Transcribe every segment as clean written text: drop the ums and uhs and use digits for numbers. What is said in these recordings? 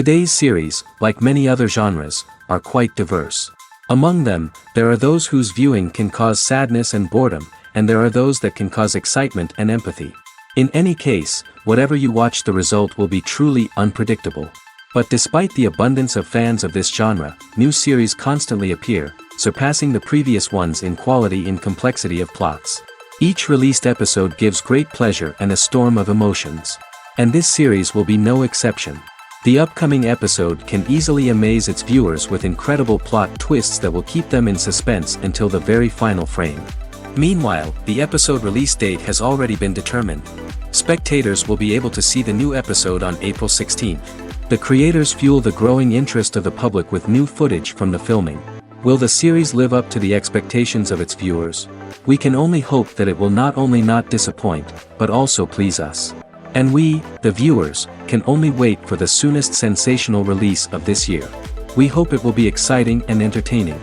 Today's series, like many other genres, are quite diverse. Among them, there are those whose viewing can cause sadness and boredom, and there are those that can cause excitement and empathy. In any case, whatever you watch, the result will be truly unpredictable. But despite the abundance of fans of this genre, new series constantly appear, surpassing the previous ones in quality and complexity of plots. Each released episode gives great pleasure and a storm of emotions. And this series will be no exception. The upcoming episode can easily amaze its viewers with incredible plot twists that will keep them in suspense until the very final frame. Meanwhile, the episode release date has already been determined. Spectators will be able to see the new episode on April 16th. The creators fuel the growing interest of the public with new footage from the filming. Will the series live up to the expectations of its viewers? We can only hope that it will not only not disappoint, but also please us. And we, the viewers, can only wait for the soonest sensational release of this year. We hope it will be exciting and entertaining.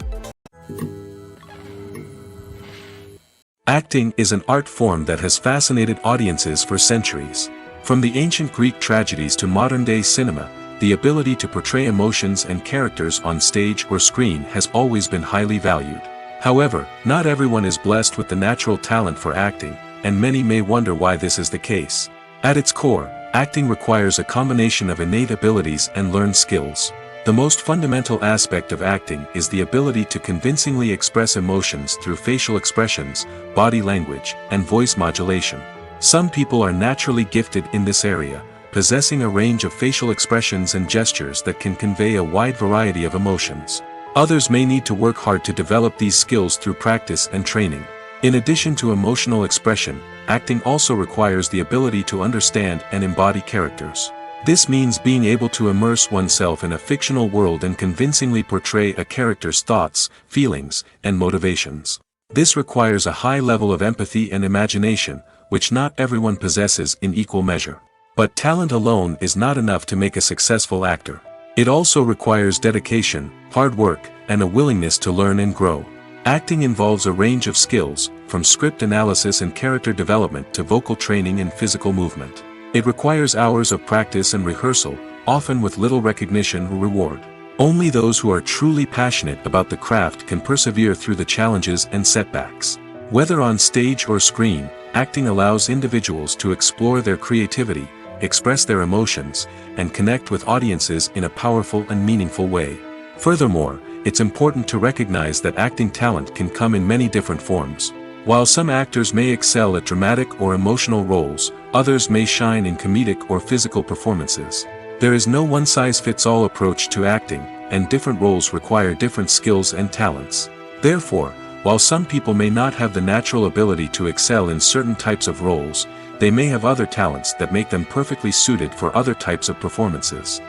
Acting is an art form that has fascinated audiences for centuries. From the ancient Greek tragedies to modern-day cinema, the ability to portray emotions and characters on stage or screen has always been highly valued. However, not everyone is blessed with the natural talent for acting, and many may wonder why this is the case. At its core, acting requires a combination of innate abilities and learned skills. The most fundamental aspect of acting is the ability to convincingly express emotions through facial expressions, body language, and voice modulation. Some people are naturally gifted in this area, possessing a range of facial expressions and gestures that can convey a wide variety of emotions. Others may need to work hard to develop these skills through practice and training. In addition to emotional expression, acting also requires the ability to understand and embody characters. This means being able to immerse oneself in a fictional world and convincingly portray a character's thoughts, feelings, and motivations. This requires a high level of empathy and imagination, which not everyone possesses in equal measure. But talent alone is not enough to make a successful actor. It also requires dedication, hard work, and a willingness to learn and grow. Acting involves a range of skills, from script analysis and character development to vocal training and physical movement. It requires hours of practice and rehearsal, often with little recognition or reward. Only those who are truly passionate about the craft can persevere through the challenges and setbacks. Whether on stage or screen, acting allows individuals to explore their creativity, express their emotions, and connect with audiences in a powerful and meaningful way. Furthermore, it's important to recognize that acting talent can come in many different forms. While some actors may excel at dramatic or emotional roles, others may shine in comedic or physical performances. There is no one-size-fits-all approach to acting, and different roles require different skills and talents. Therefore, while some people may not have the natural ability to excel in certain types of roles, they may have other talents that make them perfectly suited for other types of performances.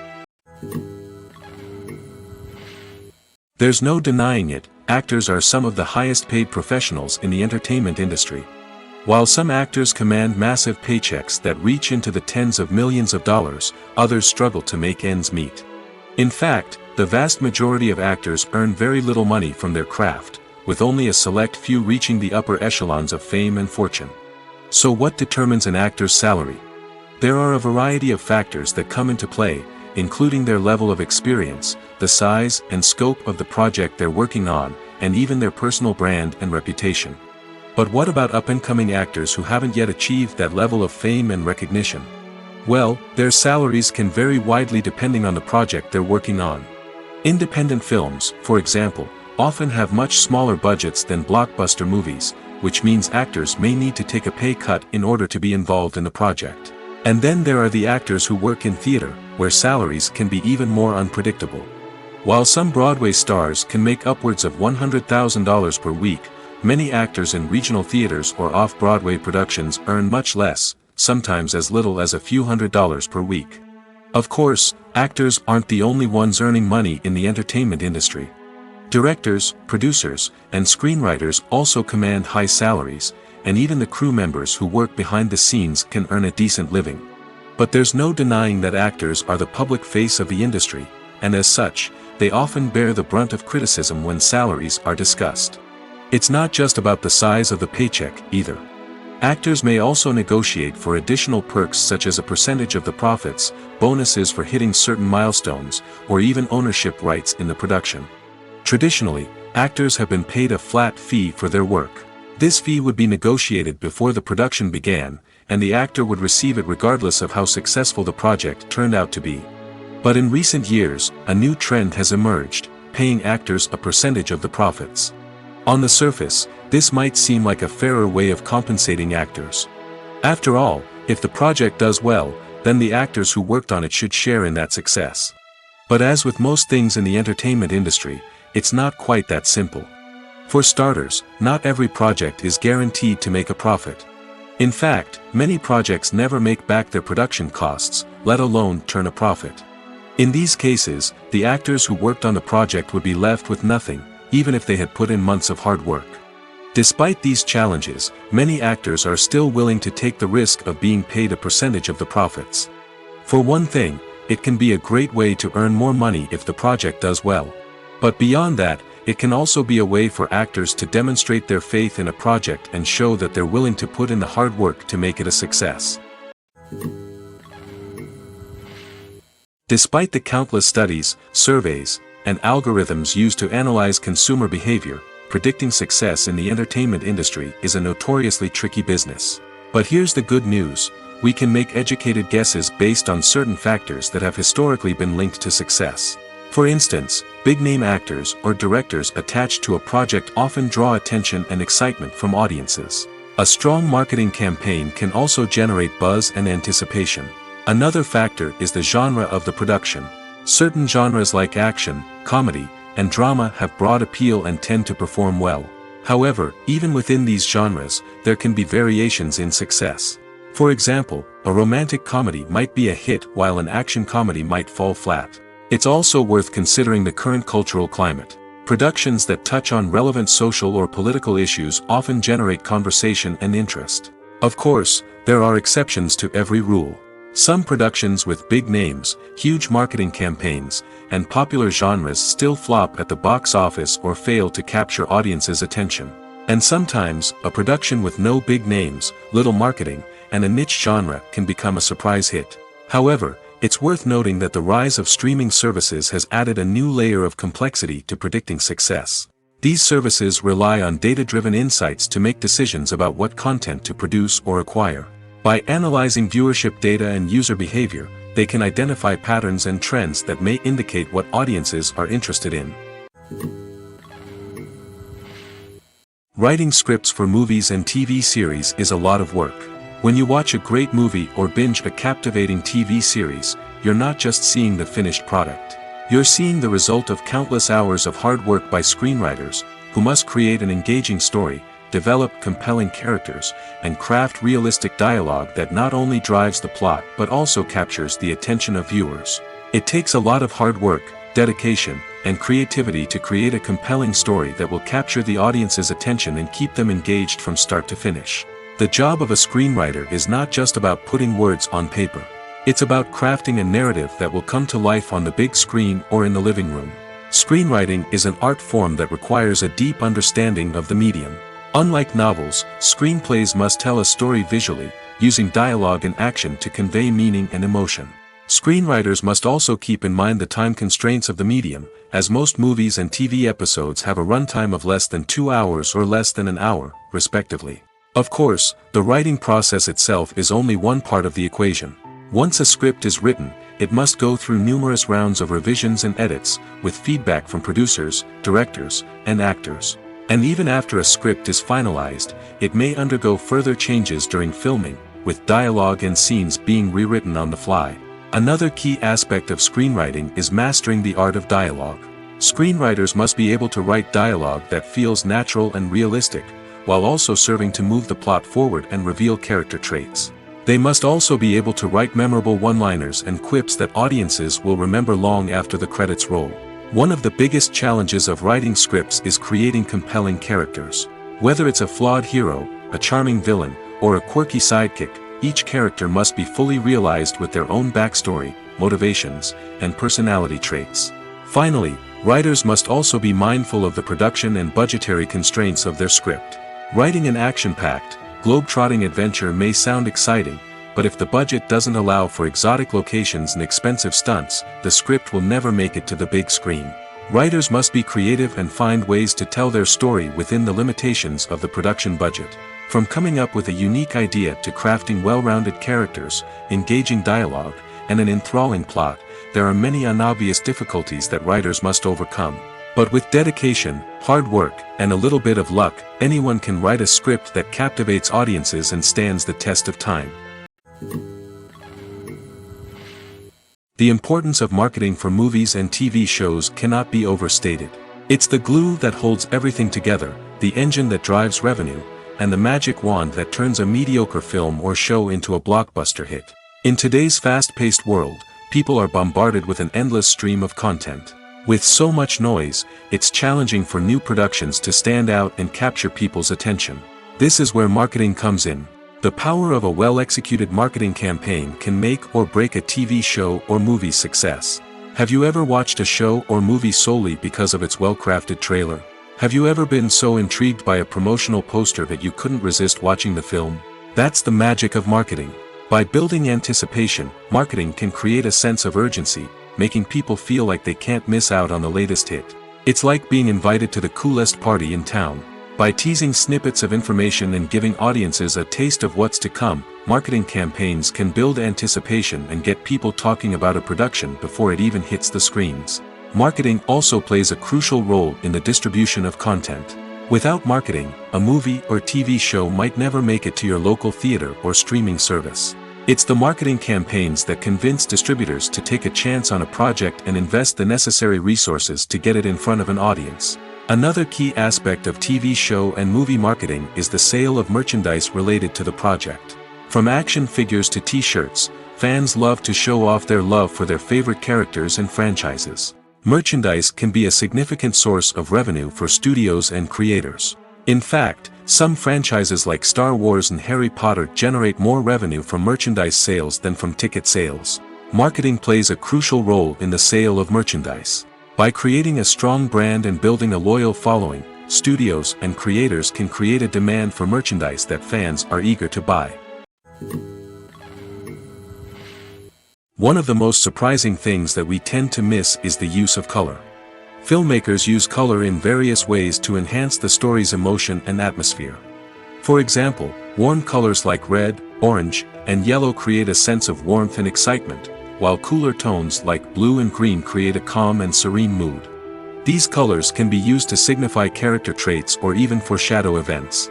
There's no denying it, actors are some of the highest paid professionals in the entertainment industry. While some actors command massive paychecks that reach into the tens of millions of dollars, others struggle to make ends meet. In fact, the vast majority of actors earn very little money from their craft, with only a select few reaching the upper echelons of fame and fortune. So what determines an actor's salary? There are a variety of factors that come into play, including their level of experience, the size and scope of the project they're working on, and even their personal brand and reputation. But what about up-and-coming actors who haven't yet achieved that level of fame and recognition? Well, their salaries can vary widely depending on the project they're working on. Independent films, for example, often have much smaller budgets than blockbuster movies, which means actors may need to take a pay cut in order to be involved in the project. And then there are the actors who work in theater, where salaries can be even more unpredictable. While some Broadway stars can make upwards of $100,000 per week, many actors in regional theaters or off-Broadway productions earn much less, sometimes as little as a few $100s per week. Of course, actors aren't the only ones earning money in the entertainment industry. Directors, producers, and screenwriters also command high salaries, and even the crew members who work behind the scenes can earn a decent living. But there's no denying that actors are the public face of the industry, and as such, they often bear the brunt of criticism when salaries are discussed. It's not just about the size of the paycheck, either. Actors may also negotiate for additional perks such as a percentage of the profits, bonuses for hitting certain milestones, or even ownership rights in the production. Traditionally, actors have been paid a flat fee for their work. This fee would be negotiated before the production began, and the actor would receive it regardless of how successful the project turned out to be. But in recent years, a new trend has emerged, paying actors a percentage of the profits. On the surface, this might seem like a fairer way of compensating actors. After all, if the project does well, then the actors who worked on it should share in that success. But as with most things in the entertainment industry, it's not quite that simple. For starters, not every project is guaranteed to make a profit. In fact, many projects never make back their production costs, let alone turn a profit. In these cases, the actors who worked on the project would be left with nothing, even if they had put in months of hard work. Despite these challenges, many actors are still willing to take the risk of being paid a percentage of the profits. For one thing, it can be a great way to earn more money if the project does well. But beyond that, it can also be a way for actors to demonstrate their faith in a project and show that they're willing to put in the hard work to make it a success. Despite the countless studies, surveys, and algorithms used to analyze consumer behavior, predicting success in the entertainment industry is a notoriously tricky business. But here's the good news: we can make educated guesses based on certain factors that have historically been linked to success. For instance, big-name actors or directors attached to a project often draw attention and excitement from audiences. A strong marketing campaign can also generate buzz and anticipation. Another factor is the genre of the production. Certain genres like action, comedy, and drama have broad appeal and tend to perform well. However, even within these genres, there can be variations in success. For example, a romantic comedy might be a hit while an action comedy might fall flat. It's also worth considering the current cultural climate. Productions that touch on relevant social or political issues often generate conversation and interest. Of course, there are exceptions to every rule. Some productions with big names, huge marketing campaigns, and popular genres still flop at the box office or fail to capture audiences' attention. And sometimes, a production with no big names, little marketing, and a niche genre can become a surprise hit. However, it's worth noting that the rise of streaming services has added a new layer of complexity to predicting success. These services rely on data-driven insights to make decisions about what content to produce or acquire. By analyzing viewership data and user behavior, they can identify patterns and trends that may indicate what audiences are interested in. Writing scripts for movies and TV series is a lot of work. When you watch a great movie or binge a captivating TV series, you're not just seeing the finished product. You're seeing the result of countless hours of hard work by screenwriters, who must create an engaging story, develop compelling characters, and craft realistic dialogue that not only drives the plot but also captures the attention of viewers. It takes a lot of hard work, dedication, and creativity to create a compelling story that will capture the audience's attention and keep them engaged from start to finish. The job of a screenwriter is not just about putting words on paper. It's about crafting a narrative that will come to life on the big screen or in the living room. Screenwriting is an art form that requires a deep understanding of the medium. Unlike novels, screenplays must tell a story visually, using dialogue and action to convey meaning and emotion. Screenwriters must also keep in mind the time constraints of the medium, as most movies and TV episodes have a runtime of less than 2 hours or less than an hour, respectively. Of course, the writing process itself is only one part of the equation. Once a script is written, it must go through numerous rounds of revisions and edits, with feedback from producers, directors, and actors. And even after a script is finalized, it may undergo further changes during filming, with dialogue and scenes being rewritten on the fly. Another key aspect of screenwriting is mastering the art of dialogue. Screenwriters must be able to write dialogue that feels natural and realistic, while also serving to move the plot forward and reveal character traits. They must also be able to write memorable one-liners and quips that audiences will remember long after the credits roll. One of the biggest challenges of writing scripts is creating compelling characters. Whether it's a flawed hero, a charming villain, or a quirky sidekick, each character must be fully realized with their own backstory, motivations, and personality traits. Finally, writers must also be mindful of the production and budgetary constraints of their script. Writing an action-packed, globe-trotting adventure may sound exciting, but if the budget doesn't allow for exotic locations and expensive stunts, the script will never make it to the big screen. Writers must be creative and find ways to tell their story within the limitations of the production budget. From coming up with a unique idea to crafting well-rounded characters, engaging dialogue, and an enthralling plot, there are many unobvious difficulties that writers must overcome. But with dedication, hard work, and a little bit of luck, anyone can write a script that captivates audiences and stands the test of time. The importance of marketing for movies and TV shows cannot be overstated. It's the glue that holds everything together, the engine that drives revenue, and the magic wand that turns a mediocre film or show into a blockbuster hit. In today's fast-paced world, people are bombarded with an endless stream of content. With so much noise, it's challenging for new productions to stand out and capture people's attention. This is where marketing comes in. The power of a well-executed marketing campaign can make or break a TV show or movie's success. Have you ever watched a show or movie solely because of its well-crafted trailer? Have you ever been so intrigued by a promotional poster that you couldn't resist watching the film? That's the magic of marketing. By building anticipation, marketing can create a sense of urgency, making people feel like they can't miss out on the latest hit. It's like being invited to the coolest party in town. By teasing snippets of information and giving audiences a taste of what's to come, marketing campaigns can build anticipation and get people talking about a production before it even hits the screens. Marketing also plays a crucial role in the distribution of content. Without marketing, a movie or TV show might never make it to your local theater or streaming service. It's the marketing campaigns that convince distributors to take a chance on a project and invest the necessary resources to get it in front of an audience. Another key aspect of TV show and movie marketing is the sale of merchandise related to the project. From action figures to t-shirts, fans love to show off their love for their favorite characters and franchises. Merchandise can be a significant source of revenue for studios and creators. In fact, some franchises like Star Wars and Harry Potter generate more revenue from merchandise sales than from ticket sales. Marketing plays a crucial role in the sale of merchandise. By creating a strong brand and building a loyal following, studios and creators can create a demand for merchandise that fans are eager to buy. One of the most surprising things that we tend to miss is the use of color. Filmmakers use color in various ways to enhance the story's emotion and atmosphere. For example, warm colors like red, orange, and yellow create a sense of warmth and excitement, while cooler tones like blue and green create a calm and serene mood. These colors can be used to signify character traits or even foreshadow events.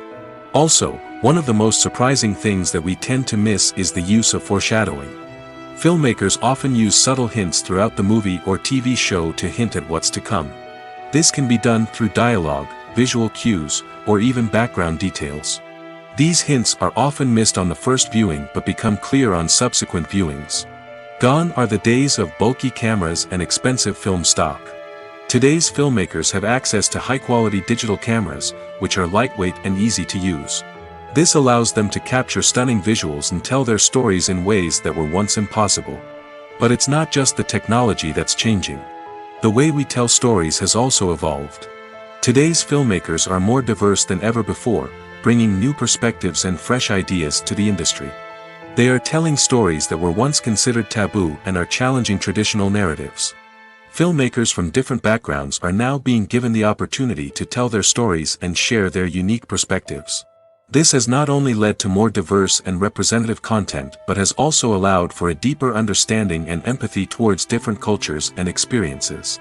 Also, one of the most surprising things that we tend to miss is the use of foreshadowing. Filmmakers often use subtle hints throughout the movie or TV show to hint at what's to come. This can be done through dialogue, visual cues, or even background details. These hints are often missed on the first viewing but become clear on subsequent viewings. Gone are the days of bulky cameras and expensive film stock. Today's filmmakers have access to high-quality digital cameras, which are lightweight and easy to use. This allows them to capture stunning visuals and tell their stories in ways that were once impossible. But it's not just the technology that's changing. The way we tell stories has also evolved. Today's filmmakers are more diverse than ever before, bringing new perspectives and fresh ideas to the industry. They are telling stories that were once considered taboo and are challenging traditional narratives. Filmmakers from different backgrounds are now being given the opportunity to tell their stories and share their unique perspectives. This has not only led to more diverse and representative content but has also allowed for a deeper understanding and empathy towards different cultures and experiences.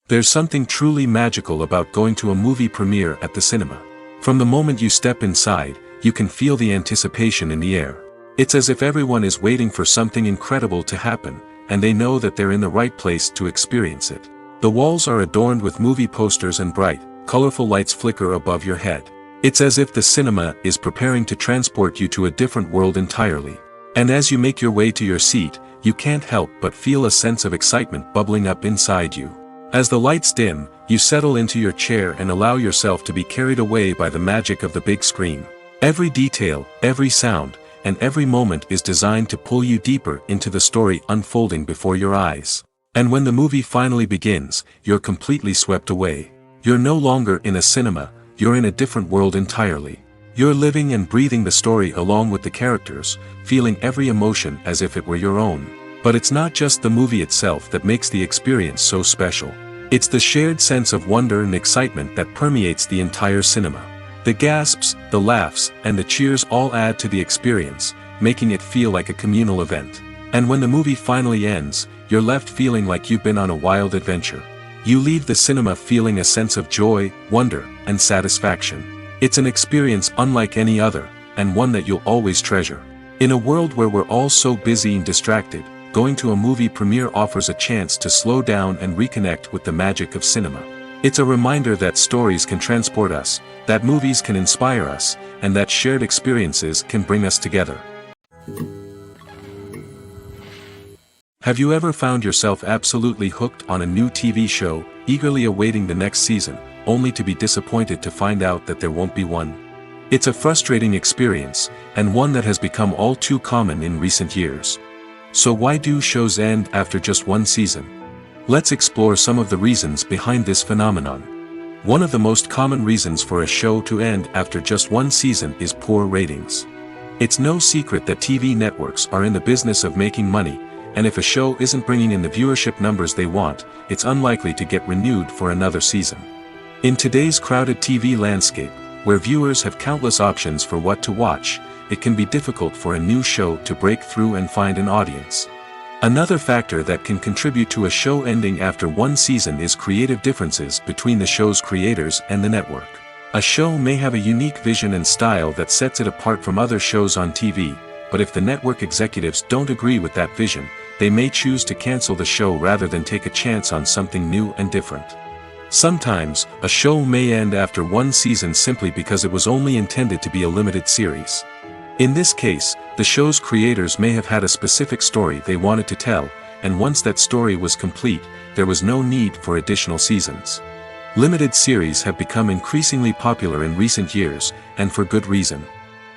There's something truly magical about going to a movie premiere at the cinema. From the moment you step inside, you can feel the anticipation in the air. It's as if everyone is waiting for something incredible to happen, and they know that they're in the right place to experience it. The walls are adorned with movie posters and bright, colorful lights flicker above your head. It's as if the cinema is preparing to transport you to a different world entirely. And as you make your way to your seat, you can't help but feel a sense of excitement bubbling up inside you. As the lights dim, you settle into your chair and allow yourself to be carried away by the magic of the big screen. Every detail, every sound, and every moment is designed to pull you deeper into the story unfolding before your eyes. And when the movie finally begins, you're completely swept away. You're no longer in a cinema, you're in a different world entirely. You're living and breathing the story along with the characters, feeling every emotion as if it were your own. But it's not just the movie itself that makes the experience so special. It's the shared sense of wonder and excitement that permeates the entire cinema. The gasps, the laughs, and the cheers all add to the experience, making it feel like a communal event. And when the movie finally ends, you're left feeling like you've been on a wild adventure. You leave the cinema feeling a sense of joy, wonder, and satisfaction. It's an experience unlike any other, and one that you'll always treasure. In a world where we're all so busy and distracted, going to a movie premiere offers a chance to slow down and reconnect with the magic of cinema. It's a reminder that stories can transport us, that movies can inspire us, and that shared experiences can bring us together. Have you ever found yourself absolutely hooked on a new TV show, eagerly awaiting the next season, only to be disappointed to find out that there won't be one? It's a frustrating experience, and one that has become all too common in recent years. So why do shows end after just one season? Let's explore some of the reasons behind this phenomenon. One of the most common reasons for a show to end after just one season is poor ratings. It's no secret that TV networks are in the business of making money, and if a show isn't bringing in the viewership numbers they want, it's unlikely to get renewed for another season. In today's crowded TV landscape, where viewers have countless options for what to watch, it can be difficult for a new show to break through and find an audience. Another factor that can contribute to a show ending after one season is creative differences between the show's creators and the network. A show may have a unique vision and style that sets it apart from other shows on TV, but if the network executives don't agree with that vision, they may choose to cancel the show rather than take a chance on something new and different. Sometimes, a show may end after one season simply because it was only intended to be a limited series. In this case, the show's creators may have had a specific story they wanted to tell, and once that story was complete, there was no need for additional seasons. Limited series have become increasingly popular in recent years, and for good reason.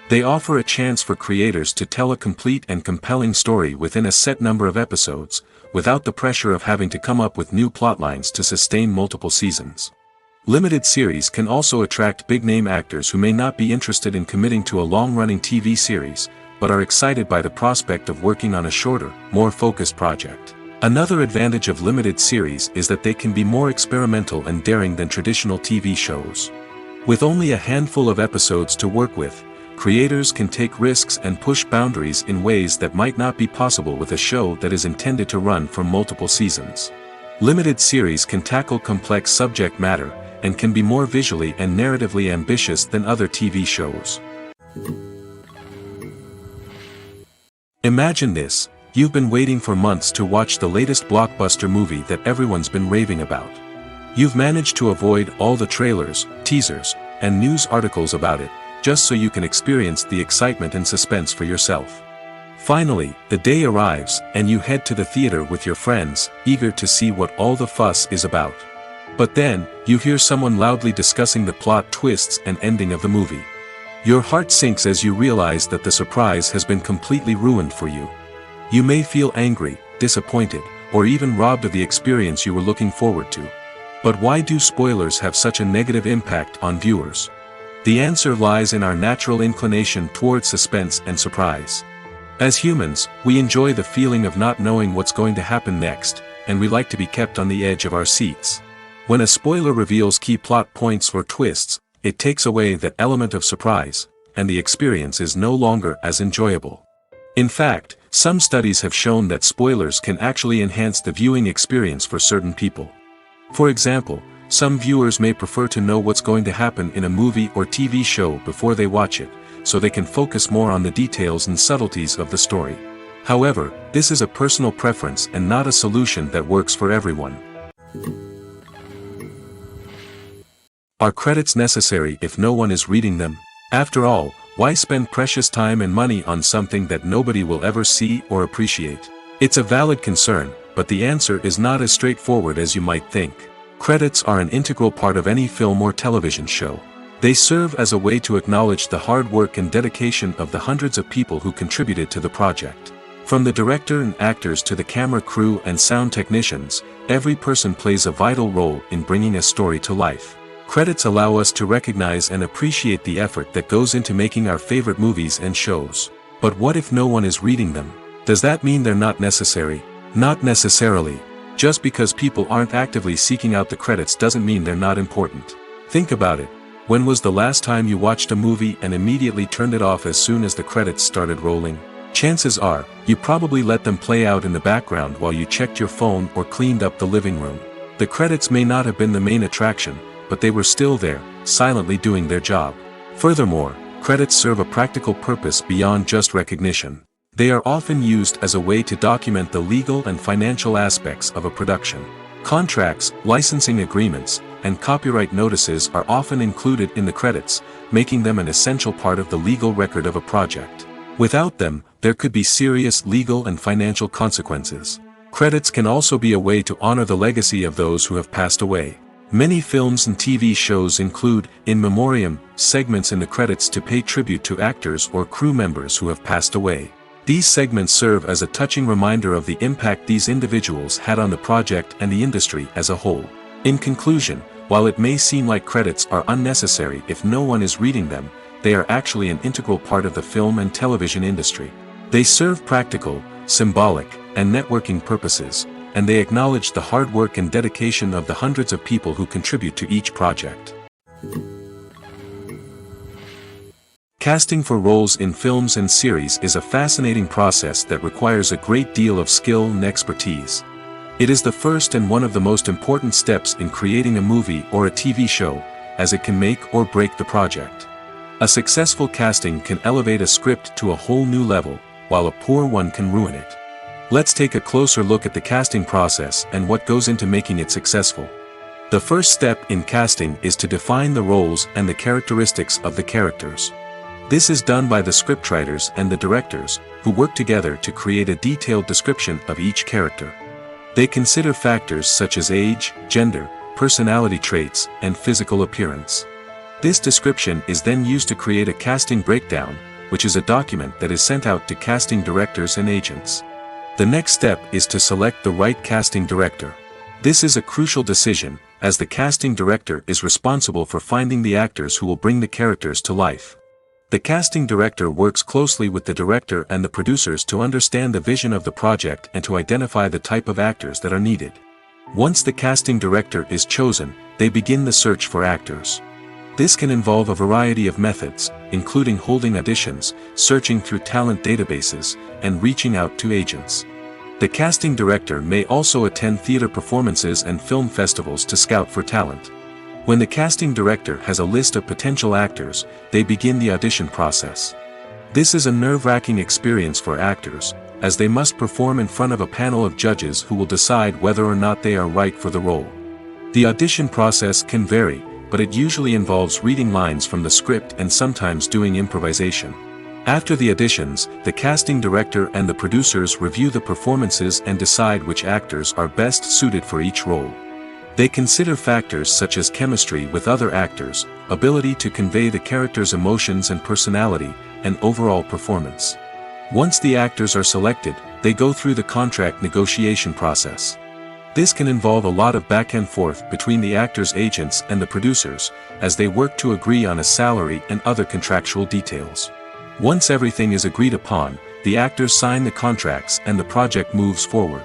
They offer a chance for creators to tell a complete and compelling story within a set number of episodes, without the pressure of having to come up with new plotlines to sustain multiple seasons. Limited series can also attract big-name actors who may not be interested in committing to a long-running TV series, but are excited by the prospect of working on a shorter, more focused project. Another advantage of limited series is that they can be more experimental and daring than traditional TV shows. With only a handful of episodes to work with, creators can take risks and push boundaries in ways that might not be possible with a show that is intended to run for multiple seasons. Limited series can tackle complex subject matter, and can be more visually and narratively ambitious than other TV shows. Imagine this: you've been waiting for months to watch the latest blockbuster movie that everyone's been raving about. You've managed to avoid all the trailers, teasers, and news articles about it, just so you can experience the excitement and suspense for yourself. Finally, the day arrives, and you head to the theater with your friends, eager to see what all the fuss is about. But then, you hear someone loudly discussing the plot twists and ending of the movie. Your heart sinks as you realize that the surprise has been completely ruined for you. You may feel angry, disappointed, or even robbed of the experience you were looking forward to. But why do spoilers have such a negative impact on viewers? The answer lies in our natural inclination towards suspense and surprise. As humans, we enjoy the feeling of not knowing what's going to happen next, and we like to be kept on the edge of our seats. When a spoiler reveals key plot points or twists, it takes away that element of surprise, and the experience is no longer as enjoyable. In fact, some studies have shown that spoilers can actually enhance the viewing experience for certain people. For example, some viewers may prefer to know what's going to happen in a movie or TV show before they watch it, so they can focus more on the details and subtleties of the story. However, this is a personal preference and not a solution that works for everyone. Are credits necessary if no one is reading them? After all, why spend precious time and money on something that nobody will ever see or appreciate? It's a valid concern, but the answer is not as straightforward as you might think. Credits are an integral part of any film or television show. They serve as a way to acknowledge the hard work and dedication of the hundreds of people who contributed to the project. From the director and actors to the camera crew and sound technicians, every person plays a vital role in bringing a story to life. Credits allow us to recognize and appreciate the effort that goes into making our favorite movies and shows. But what if no one is reading them? Does that mean they're not necessary? Not necessarily. Just because people aren't actively seeking out the credits doesn't mean they're not important. Think about it. When was the last time you watched a movie and immediately turned it off as soon as the credits started rolling? Chances are, you probably let them play out in the background while you checked your phone or cleaned up the living room. The credits may not have been the main attraction, but they were still there, silently doing their job. Furthermore, credits serve a practical purpose beyond just recognition. They are often used as a way to document the legal and financial aspects of a production. Contracts, licensing agreements, and copyright notices are often included in the credits, making them an essential part of the legal record of a project. Without them, there could be serious legal and financial consequences. Credits can also be a way to honor the legacy of those who have passed away. Many films and TV shows include, in memoriam, segments in the credits to pay tribute to actors or crew members who have passed away. These segments serve as a touching reminder of the impact these individuals had on the project and the industry as a whole. In conclusion, while it may seem like credits are unnecessary if no one is reading them, they are actually an integral part of the film and television industry. They serve practical, symbolic, and networking purposes, and they acknowledge the hard work and dedication of the hundreds of people who contribute to each project. Casting for roles in films and series is a fascinating process that requires a great deal of skill and expertise. It is the first and one of the most important steps in creating a movie or a TV show, as it can make or break the project. A successful casting can elevate a script to a whole new level, while a poor one can ruin it. Let's take a closer look at the casting process and what goes into making it successful. The first step in casting is to define the roles and the characteristics of the characters. This is done by the scriptwriters and the directors, who work together to create a detailed description of each character. They consider factors such as age, gender, personality traits, and physical appearance. This description is then used to create a casting breakdown, which is a document that is sent out to casting directors and agents. The next step is to select the right casting director. This is a crucial decision, as the casting director is responsible for finding the actors who will bring the characters to life. The casting director works closely with the director and the producers to understand the vision of the project and to identify the type of actors that are needed. Once the casting director is chosen, they begin the search for actors. This can involve a variety of methods, including holding auditions, searching through talent databases, and reaching out to agents. The casting director may also attend theater performances and film festivals to scout for talent. When the casting director has a list of potential actors, they begin the audition process. This is a nerve-wracking experience for actors, as they must perform in front of a panel of judges who will decide whether or not they are right for the role. The audition process can vary, but it usually involves reading lines from the script and sometimes doing improvisation. After the auditions, the casting director and the producers review the performances and decide which actors are best suited for each role. They consider factors such as chemistry with other actors, ability to convey the character's emotions and personality, and overall performance. Once the actors are selected, they go through the contract negotiation process. This can involve a lot of back and forth between the actors' agents and the producers, as they work to agree on a salary and other contractual details. Once everything is agreed upon, the actors sign the contracts and the project moves forward.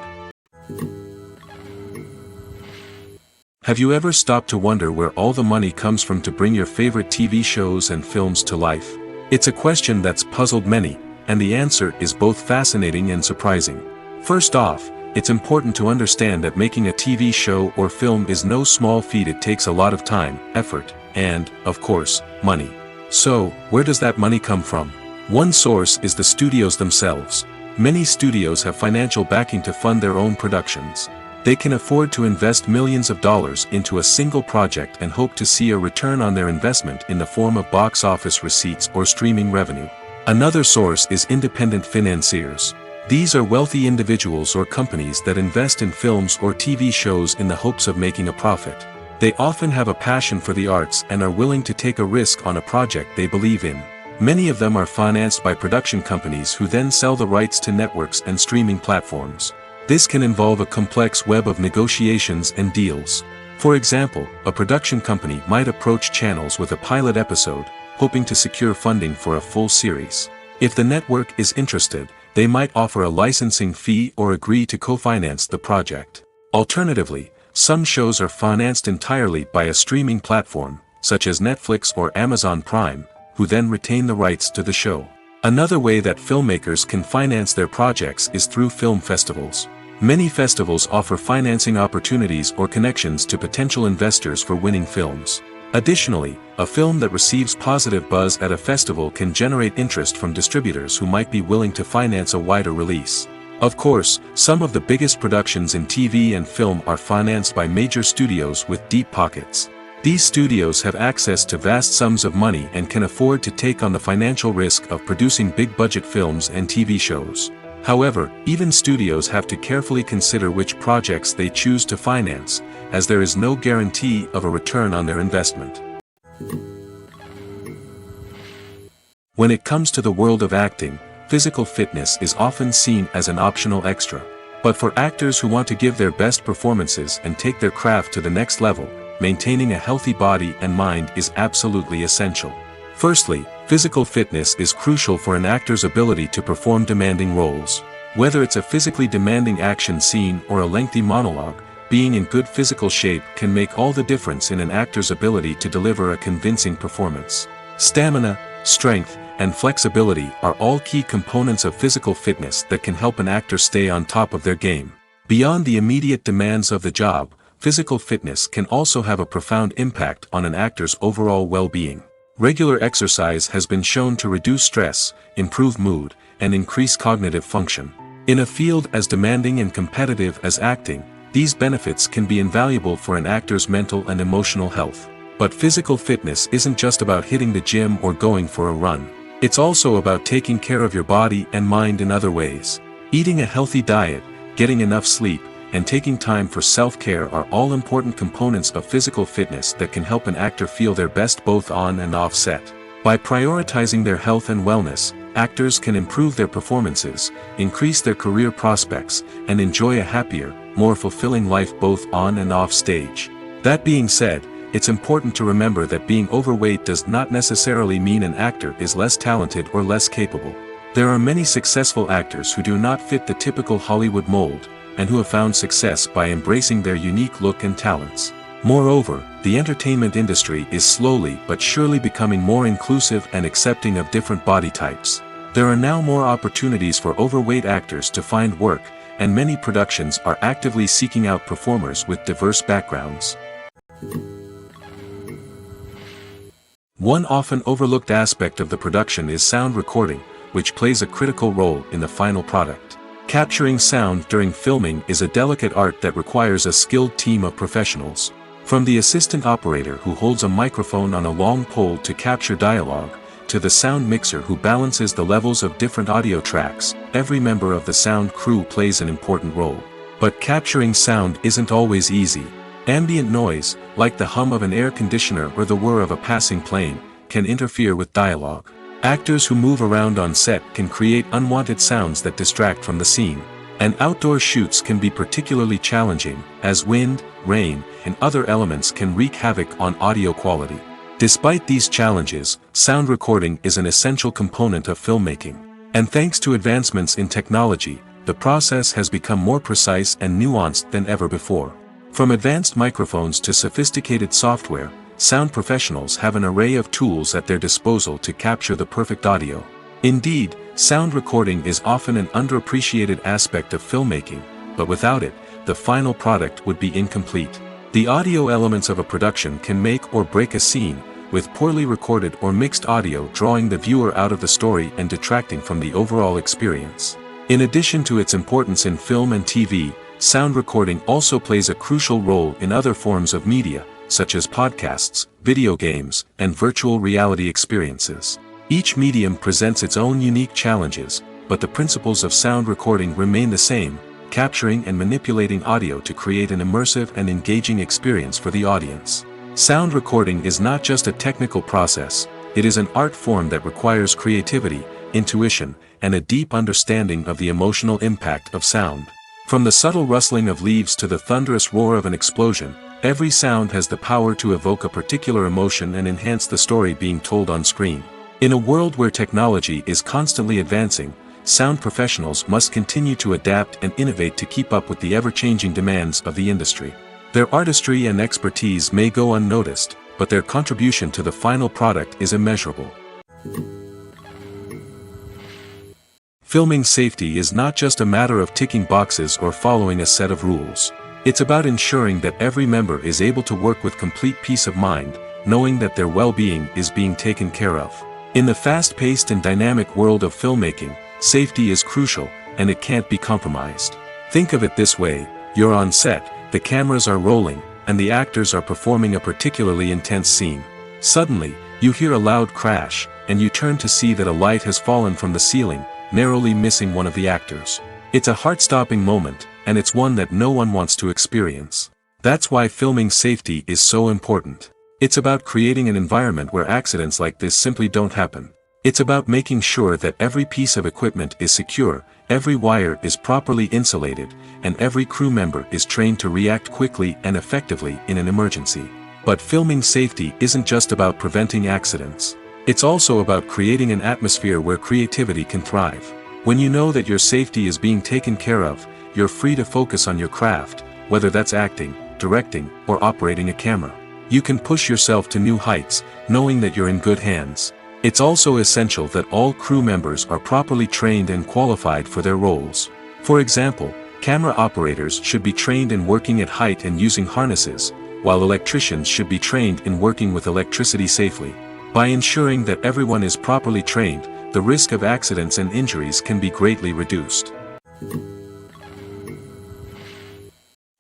Have you ever stopped to wonder where all the money comes from to bring your favorite TV shows and films to life? It's a question that's puzzled many, and the answer is both fascinating and surprising. First off, it's important to understand that making a TV show or film is no small feat. It takes a lot of time, effort, and, of course, money. So, where does that money come from? One source is the studios themselves. Many studios have financial backing to fund their own productions. They can afford to invest millions of dollars into a single project and hope to see a return on their investment in the form of box office receipts or streaming revenue. Another source is independent financiers. These are wealthy individuals or companies that invest in films or TV shows in the hopes of making a profit. They often have a passion for the arts and are willing to take a risk on a project they believe in. Many of them are financed by production companies who then sell the rights to networks and streaming platforms. This can involve a complex web of negotiations and deals. For example, a production company might approach channels with a pilot episode, hoping to secure funding for a full series. If the network is interested, they might offer a licensing fee or agree to co-finance the project. Alternatively, some shows are financed entirely by a streaming platform, such as Netflix or Amazon Prime, who then retain the rights to the show. Another way that filmmakers can finance their projects is through film festivals. Many festivals offer financing opportunities or connections to potential investors for winning films. Additionally, a film that receives positive buzz at a festival can generate interest from distributors who might be willing to finance a wider release. Of course, some of the biggest productions in TV and film are financed by major studios with deep pockets. These studios have access to vast sums of money and can afford to take on the financial risk of producing big-budget films and TV shows. However, even studios have to carefully consider which projects they choose to finance, as there is no guarantee of a return on their investment. When it comes to the world of acting, physical fitness is often seen as an optional extra. But for actors who want to give their best performances and take their craft to the next level, maintaining a healthy body and mind is absolutely essential. Firstly, physical fitness is crucial for an actor's ability to perform demanding roles. Whether it's a physically demanding action scene or a lengthy monologue, being in good physical shape can make all the difference in an actor's ability to deliver a convincing performance. Stamina, strength, and flexibility are all key components of physical fitness that can help an actor stay on top of their game. Beyond the immediate demands of the job, physical fitness can also have a profound impact on an actor's overall well-being. Regular exercise has been shown to reduce stress, improve mood, and increase cognitive function. In a field as demanding and competitive as acting, these benefits can be invaluable for an actor's mental and emotional health. But physical fitness isn't just about hitting the gym or going for a run. It's also about taking care of your body and mind in other ways. Eating a healthy diet, getting enough sleep, and taking time for self-care are all important components of physical fitness that can help an actor feel their best both on and off set. By prioritizing their health and wellness, actors can improve their performances, increase their career prospects, and enjoy a happier, more fulfilling life both on and off stage. That being said, it's important to remember that being overweight does not necessarily mean an actor is less talented or less capable. There are many successful actors who do not fit the typical Hollywood mold, and who have found success by embracing their unique look and talents. Moreover, the entertainment industry is slowly but surely becoming more inclusive and accepting of different body types. There are now more opportunities for overweight actors to find work, and many productions are actively seeking out performers with diverse backgrounds. One often overlooked aspect of the production is sound recording, which plays a critical role in the final product. Capturing sound during filming is a delicate art that requires a skilled team of professionals. From the assistant operator who holds a microphone on a long pole to capture dialogue, to the sound mixer who balances the levels of different audio tracks, every member of the sound crew plays an important role. But capturing sound isn't always easy. Ambient noise, like the hum of an air conditioner or the whir of a passing plane, can interfere with dialogue. Actors who move around on set can create unwanted sounds that distract from the scene. And outdoor shoots can be particularly challenging, as wind, rain, and other elements can wreak havoc on audio quality. Despite these challenges, sound recording is an essential component of filmmaking. And thanks to advancements in technology, the process has become more precise and nuanced than ever before. From advanced microphones to sophisticated software, sound professionals have an array of tools at their disposal to capture the perfect audio. Indeed, sound recording is often an underappreciated aspect of filmmaking, but without it, the final product would be incomplete. The audio elements of a production can make or break a scene, with poorly recorded or mixed audio drawing the viewer out of the story and detracting from the overall experience. In addition to its importance in film and TV, sound recording also plays a crucial role in other forms of media, such as podcasts, video games, and virtual reality experiences. Each medium presents its own unique challenges, but the principles of sound recording remain the same, capturing and manipulating audio to create an immersive and engaging experience for the audience. Sound recording is not just a technical process, it is an art form that requires creativity, intuition, and a deep understanding of the emotional impact of sound. From the subtle rustling of leaves to the thunderous roar of an explosion, every sound has the power to evoke a particular emotion and enhance the story being told on screen. In a world where technology is constantly advancing, sound professionals must continue to adapt and innovate to keep up with the ever-changing demands of the industry. Their artistry and expertise may go unnoticed, but their contribution to the final product is immeasurable. Filming safety is not just a matter of ticking boxes or following a set of rules. It's about ensuring that every member is able to work with complete peace of mind, knowing that their well-being is being taken care of. In the fast-paced and dynamic world of filmmaking, safety is crucial, and it can't be compromised. Think of it this way: you're on set, the cameras are rolling, and the actors are performing a particularly intense scene. Suddenly, you hear a loud crash, and you turn to see that a light has fallen from the ceiling, narrowly missing one of the actors. It's a heart-stopping moment, and it's one that no one wants to experience. That's why filming safety is so important. It's about creating an environment where accidents like this simply don't happen. It's about making sure that every piece of equipment is secure, every wire is properly insulated, and every crew member is trained to react quickly and effectively in an emergency. But filming safety isn't just about preventing accidents. It's also about creating an atmosphere where creativity can thrive. When you know that your safety is being taken care of, you're free to focus on your craft, whether that's acting, directing, or operating a camera. You can push yourself to new heights, knowing that you're in good hands. It's also essential that all crew members are properly trained and qualified for their roles. For example, camera operators should be trained in working at height and using harnesses, while electricians should be trained in working with electricity safely. By ensuring that everyone is properly trained, the risk of accidents and injuries can be greatly reduced.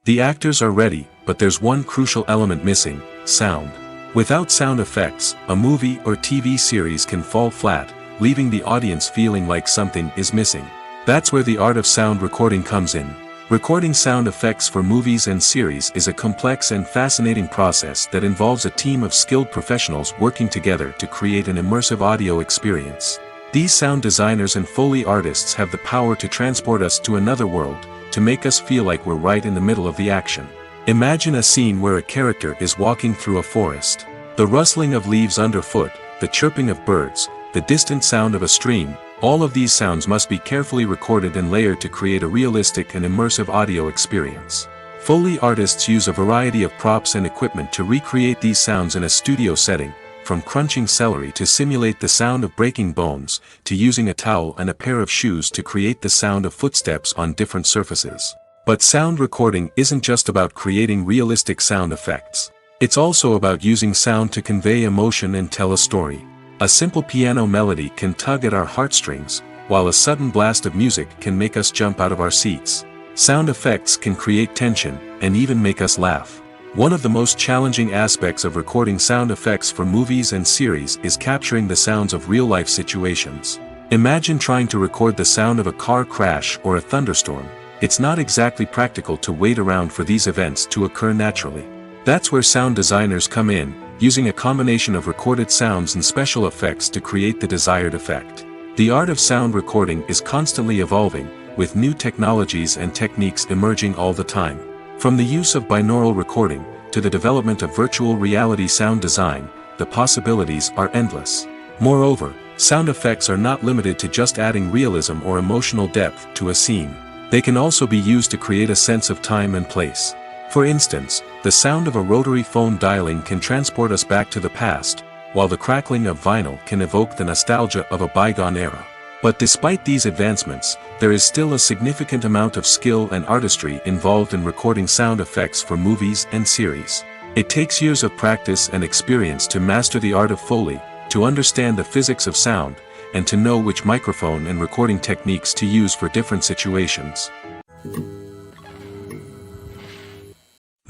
The actors are ready, but there's one crucial element missing: sound. Without sound effects, a movie or TV series can fall flat, leaving the audience feeling like something is missing. That's where the art of sound recording comes in. Recording sound effects for movies and series is a complex and fascinating process that involves a team of skilled professionals working together to create an immersive audio experience. These sound designers and Foley artists have the power to transport us to another world, to make us feel like we're right in the middle of the action. Imagine a scene where a character is walking through a forest. The rustling of leaves underfoot, the chirping of birds, the distant sound of a stream, all of these sounds must be carefully recorded and layered to create a realistic and immersive audio experience. Foley artists use a variety of props and equipment to recreate these sounds in a studio setting, from crunching celery to simulate the sound of breaking bones, to using a towel and a pair of shoes to create the sound of footsteps on different surfaces. But sound recording isn't just about creating realistic sound effects. It's also about using sound to convey emotion and tell a story. A simple piano melody can tug at our heartstrings, while a sudden blast of music can make us jump out of our seats. Sound effects can create tension, and even make us laugh. One of the most challenging aspects of recording sound effects for movies and series is capturing the sounds of real-life situations. Imagine trying to record the sound of a car crash or a thunderstorm. It's not exactly practical to wait around for these events to occur naturally. That's where sound designers come in, using a combination of recorded sounds and special effects to create the desired effect. The art of sound recording is constantly evolving, with new technologies and techniques emerging all the time. From the use of binaural recording, to the development of virtual reality sound design, the possibilities are endless. Moreover, sound effects are not limited to just adding realism or emotional depth to a scene. They can also be used to create a sense of time and place. For instance, the sound of a rotary phone dialing can transport us back to the past, while the crackling of vinyl can evoke the nostalgia of a bygone era. But despite these advancements, there is still a significant amount of skill and artistry involved in recording sound effects for movies and series. It takes years of practice and experience to master the art of Foley, to understand the physics of sound, and to know which microphone and recording techniques to use for different situations.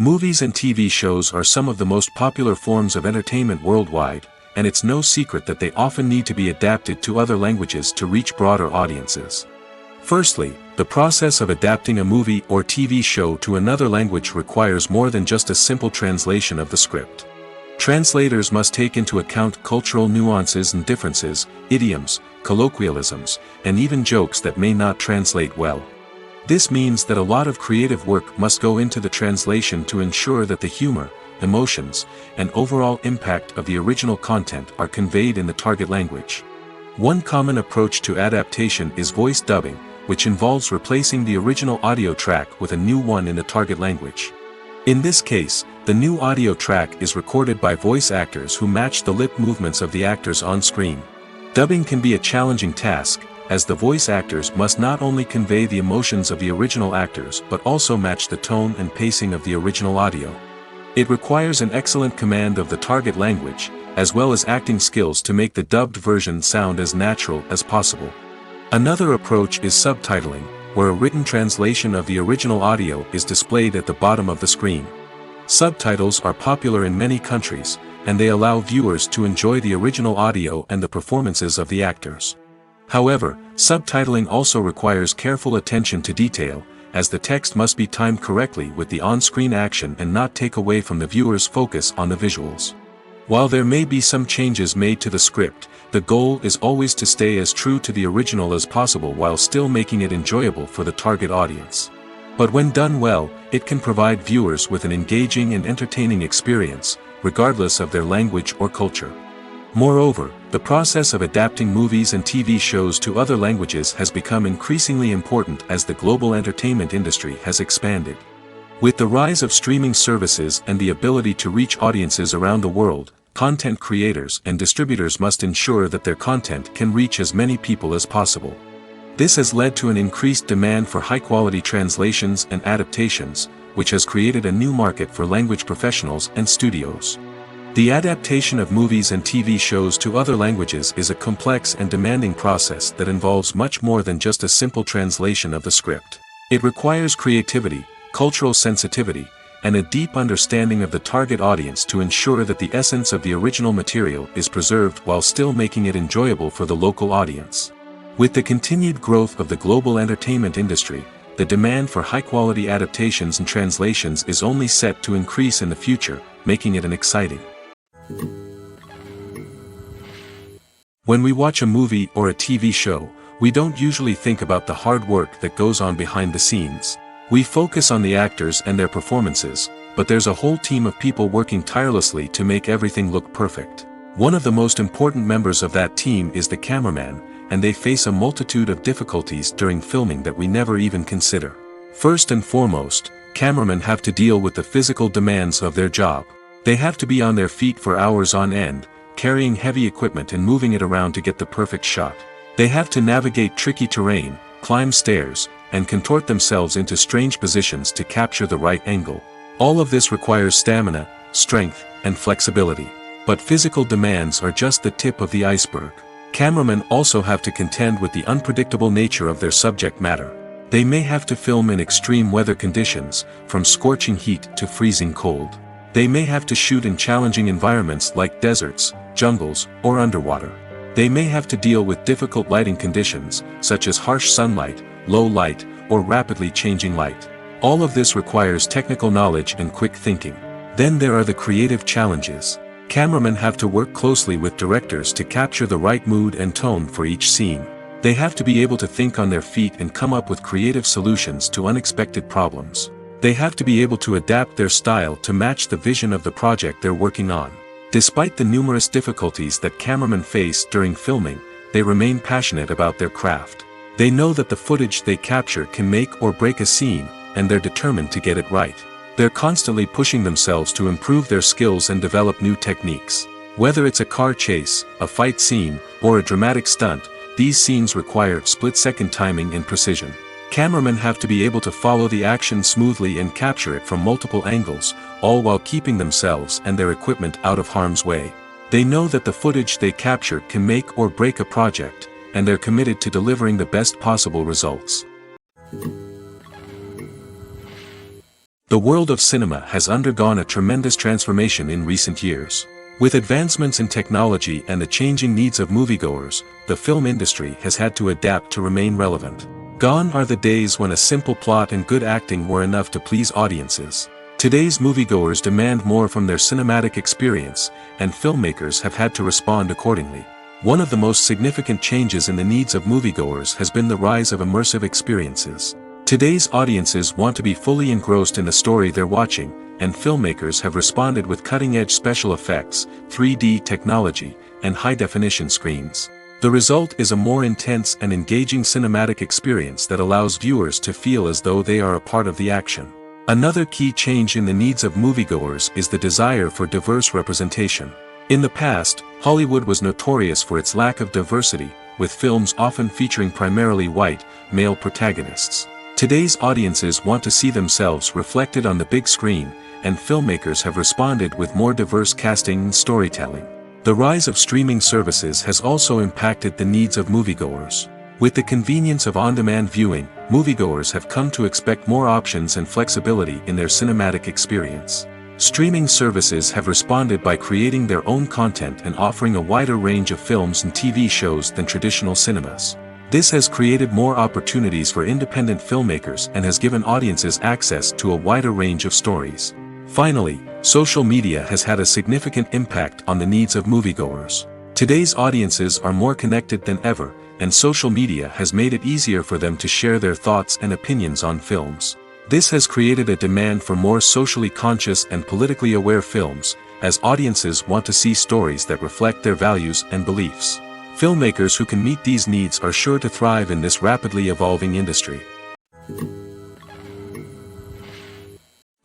Movies and TV shows are some of the most popular forms of entertainment worldwide, and it's no secret that they often need to be adapted to other languages to reach broader audiences. Firstly, the process of adapting a movie or TV show to another language requires more than just a simple translation of the script. Translators must take into account cultural nuances and differences, idioms, colloquialisms, and even jokes that may not translate well. This means that a lot of creative work must go into the translation to ensure that the humor, emotions, and overall impact of the original content are conveyed in the target language. One common approach to adaptation is voice dubbing, which involves replacing the original audio track with a new one in the target language. In this case, the new audio track is recorded by voice actors who match the lip movements of the actors on screen. Dubbing can be a challenging task, as the voice actors must not only convey the emotions of the original actors but also match the tone and pacing of the original audio. It requires an excellent command of the target language, as well as acting skills to make the dubbed version sound as natural as possible. Another approach is subtitling, where a written translation of the original audio is displayed at the bottom of the screen. Subtitles are popular in many countries, and they allow viewers to enjoy the original audio and the performances of the actors. However, subtitling also requires careful attention to detail, as the text must be timed correctly with the on-screen action and not take away from the viewer's focus on the visuals. While there may be some changes made to the script, the goal is always to stay as true to the original as possible while still making it enjoyable for the target audience. But when done well, it can provide viewers with an engaging and entertaining experience, regardless of their language or culture. Moreover, the process of adapting movies and TV shows to other languages has become increasingly important as the global entertainment industry has expanded. With the rise of streaming services and the ability to reach audiences around the world, content creators and distributors must ensure that their content can reach as many people as possible. This has led to an increased demand for high-quality translations and adaptations, which has created a new market for language professionals and studios. The adaptation of movies and TV shows to other languages is a complex and demanding process that involves much more than just a simple translation of the script. It requires creativity, cultural sensitivity, and a deep understanding of the target audience to ensure that the essence of the original material is preserved while still making it enjoyable for the local audience. With the continued growth of the global entertainment industry, the demand for high-quality adaptations and translations is only set to increase in the future, making it exciting. When we watch a movie or a TV show, we don't usually think about the hard work that goes on behind the scenes. We focus on the actors and their performances, but there's a whole team of people working tirelessly to make everything look perfect. One of the most important members of that team is the cameraman, and they face a multitude of difficulties during filming that we never even consider. First and foremost, cameramen have to deal with the physical demands of their job. They have to be on their feet for hours on end, carrying heavy equipment and moving it around to get the perfect shot. They have to navigate tricky terrain, climb stairs, and contort themselves into strange positions to capture the right angle. All of this requires stamina, strength, and flexibility. But physical demands are just the tip of the iceberg. Cameramen also have to contend with the unpredictable nature of their subject matter. They may have to film in extreme weather conditions, from scorching heat to freezing cold. They may have to shoot in challenging environments like deserts, jungles, or underwater. They may have to deal with difficult lighting conditions, such as harsh sunlight, low light, or rapidly changing light. All of this requires technical knowledge and quick thinking. Then there are the creative challenges. Cameramen have to work closely with directors to capture the right mood and tone for each scene. They have to be able to think on their feet and come up with creative solutions to unexpected problems. They have to be able to adapt their style to match the vision of the project they're working on. Despite the numerous difficulties that cameramen face during filming, they remain passionate about their craft. They know that the footage they capture can make or break a scene, and they're determined to get it right. They're constantly pushing themselves to improve their skills and develop new techniques. Whether it's a car chase, a fight scene, or a dramatic stunt, these scenes require split-second timing and precision. Cameramen have to be able to follow the action smoothly and capture it from multiple angles, all while keeping themselves and their equipment out of harm's way. They know that the footage they capture can make or break a project, and they're committed to delivering the best possible results. The world of cinema has undergone a tremendous transformation in recent years. With advancements in technology and the changing needs of moviegoers, the film industry has had to adapt to remain relevant. Gone are the days when a simple plot and good acting were enough to please audiences. Today's moviegoers demand more from their cinematic experience, and filmmakers have had to respond accordingly. One of the most significant changes in the needs of moviegoers has been the rise of immersive experiences. Today's audiences want to be fully engrossed in the story they're watching, and filmmakers have responded with cutting-edge special effects, 3D technology, and high-definition screens. The result is a more intense and engaging cinematic experience that allows viewers to feel as though they are a part of the action. Another key change in the needs of moviegoers is the desire for diverse representation. In the past, Hollywood was notorious for its lack of diversity, with films often featuring primarily white, male protagonists. Today's audiences want to see themselves reflected on the big screen, and filmmakers have responded with more diverse casting and storytelling. The rise of streaming services has also impacted the needs of moviegoers. With the convenience of on-demand viewing, moviegoers have come to expect more options and flexibility in their cinematic experience. Streaming services have responded by creating their own content and offering a wider range of films and TV shows than traditional cinemas. This has created more opportunities for independent filmmakers and has given audiences access to a wider range of stories. Finally, social media has had a significant impact on the needs of moviegoers. Today's audiences are more connected than ever, and social media has made it easier for them to share their thoughts and opinions on films. This has created a demand for more socially conscious and politically aware films, as audiences want to see stories that reflect their values and beliefs. Filmmakers who can meet these needs are sure to thrive in this rapidly evolving industry.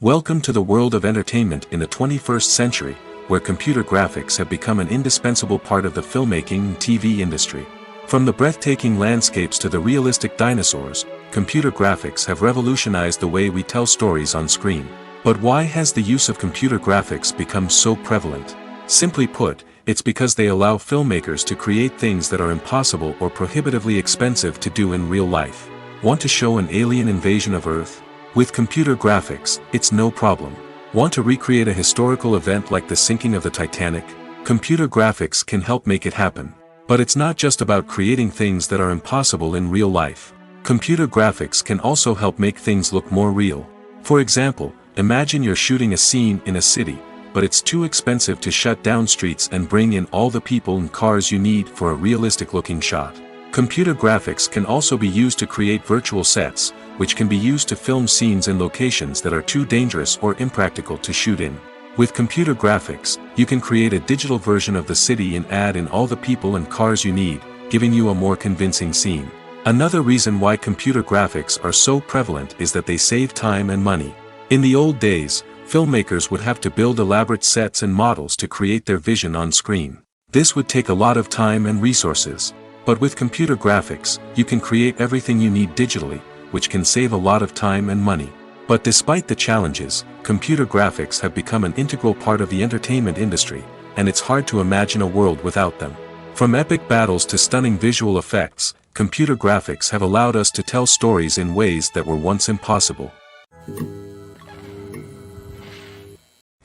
Welcome to the world of entertainment in the 21st century, where computer graphics have become an indispensable part of the filmmaking and TV industry. From the breathtaking landscapes to the realistic dinosaurs, computer graphics have revolutionized the way we tell stories on screen. But why has the use of computer graphics become so prevalent? Simply put, it's because they allow filmmakers to create things that are impossible or prohibitively expensive to do in real life. Want to show an alien invasion of Earth? With computer graphics, it's no problem. Want to recreate a historical event like the sinking of the Titanic? Computer graphics can help make it happen. But it's not just about creating things that are impossible in real life. Computer graphics can also help make things look more real. For example, imagine you're shooting a scene in a city, but it's too expensive to shut down streets and bring in all the people and cars you need for a realistic-looking shot. Computer graphics can also be used to create virtual sets, which can be used to film scenes in locations that are too dangerous or impractical to shoot in. With computer graphics, you can create a digital version of the city and add in all the people and cars you need, giving you a more convincing scene. Another reason why computer graphics are so prevalent is that they save time and money. In the old days, filmmakers would have to build elaborate sets and models to create their vision on screen. This would take a lot of time and resources. But with computer graphics, you can create everything you need digitally, which can save a lot of time and money. But despite the challenges, computer graphics have become an integral part of the entertainment industry, and it's hard to imagine a world without them. From epic battles to stunning visual effects, computer graphics have allowed us to tell stories in ways that were once impossible.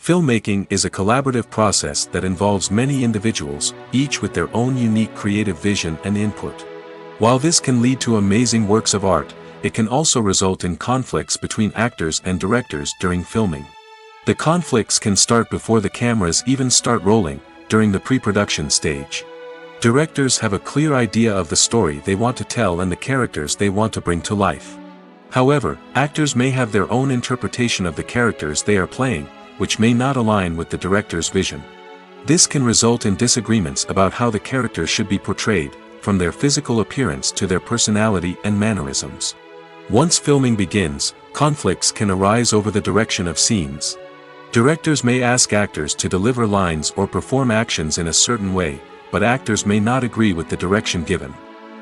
Filmmaking is a collaborative process that involves many individuals, each with their own unique creative vision and input. While this can lead to amazing works of art, it can also result in conflicts between actors and directors during filming. The conflicts can start before the cameras even start rolling, during the pre-production stage. Directors have a clear idea of the story they want to tell and the characters they want to bring to life. However, actors may have their own interpretation of the characters they are playing, which may not align with the director's vision. This can result in disagreements about how the characters should be portrayed, from their physical appearance to their personality and mannerisms. Once filming begins, conflicts can arise over the direction of scenes. Directors may ask actors to deliver lines or perform actions in a certain way, but actors may not agree with the direction given.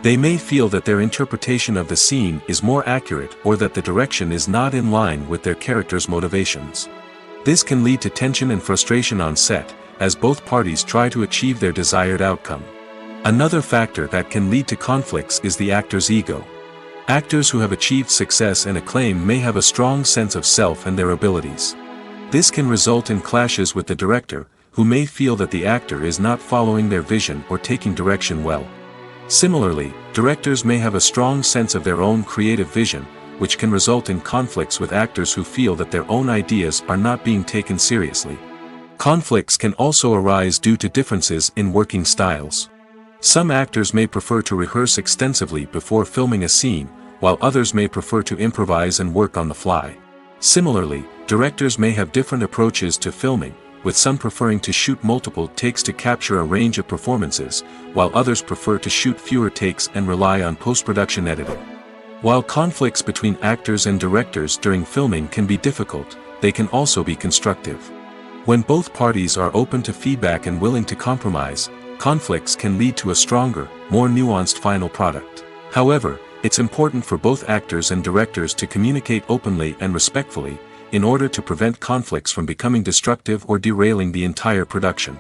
They may feel that their interpretation of the scene is more accurate or that the direction is not in line with their character's motivations. This can lead to tension and frustration on set, as both parties try to achieve their desired outcome. Another factor that can lead to conflicts is the actor's ego. Actors who have achieved success and acclaim may have a strong sense of self and their abilities. This can result in clashes with the director, who may feel that the actor is not following their vision or taking direction well. Similarly, directors may have a strong sense of their own creative vision, which can result in conflicts with actors who feel that their own ideas are not being taken seriously. Conflicts can also arise due to differences in working styles. Some actors may prefer to rehearse extensively before filming a scene, while others may prefer to improvise and work on the fly. Similarly, directors may have different approaches to filming, with some preferring to shoot multiple takes to capture a range of performances, while others prefer to shoot fewer takes and rely on post-production editing. While conflicts between actors and directors during filming can be difficult, they can also be constructive. When both parties are open to feedback and willing to compromise, conflicts can lead to a stronger, more nuanced final product. However, it's important for both actors and directors to communicate openly and respectfully, in order to prevent conflicts from becoming destructive or derailing the entire production.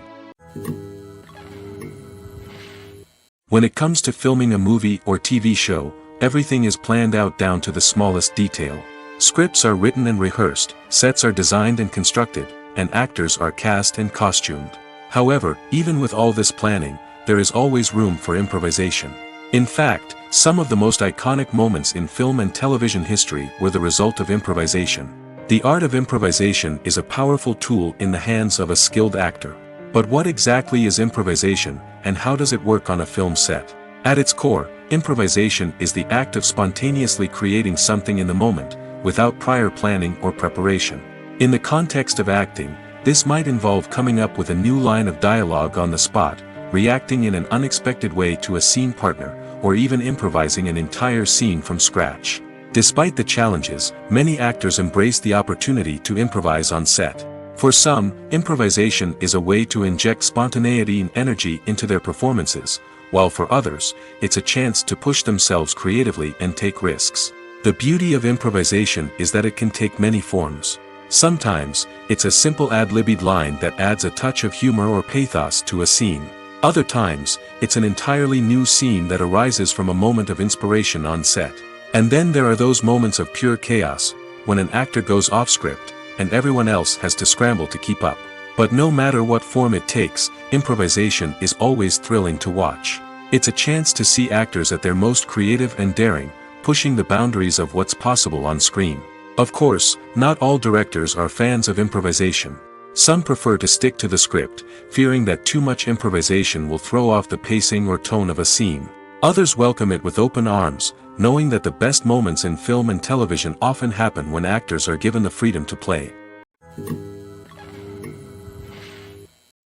When it comes to filming a movie or TV show, everything is planned out down to the smallest detail. Scripts are written and rehearsed, sets are designed and constructed, and actors are cast and costumed. However, even with all this planning, there is always room for improvisation. In fact, some of the most iconic moments in film and television history were the result of improvisation. The art of improvisation is a powerful tool in the hands of a skilled actor. But what exactly is improvisation, and how does it work on a film set? At its core, improvisation is the act of spontaneously creating something in the moment, without prior planning or preparation. In the context of acting, this might involve coming up with a new line of dialogue on the spot, reacting in an unexpected way to a scene partner, or even improvising an entire scene from scratch. Despite the challenges, many actors embrace the opportunity to improvise on set. For some, improvisation is a way to inject spontaneity and energy into their performances, while for others, it's a chance to push themselves creatively and take risks. The beauty of improvisation is that it can take many forms. Sometimes, it's a simple ad-libbed line that adds a touch of humor or pathos to a scene. Other times, it's an entirely new scene that arises from a moment of inspiration on set. And then there are those moments of pure chaos, when an actor goes off script, and everyone else has to scramble to keep up. But no matter what form it takes, improvisation is always thrilling to watch. It's a chance to see actors at their most creative and daring, pushing the boundaries of what's possible on screen. Of course, not all directors are fans of improvisation. Some prefer to stick to the script, fearing that too much improvisation will throw off the pacing or tone of a scene. Others welcome it with open arms, knowing that the best moments in film and television often happen when actors are given the freedom to play.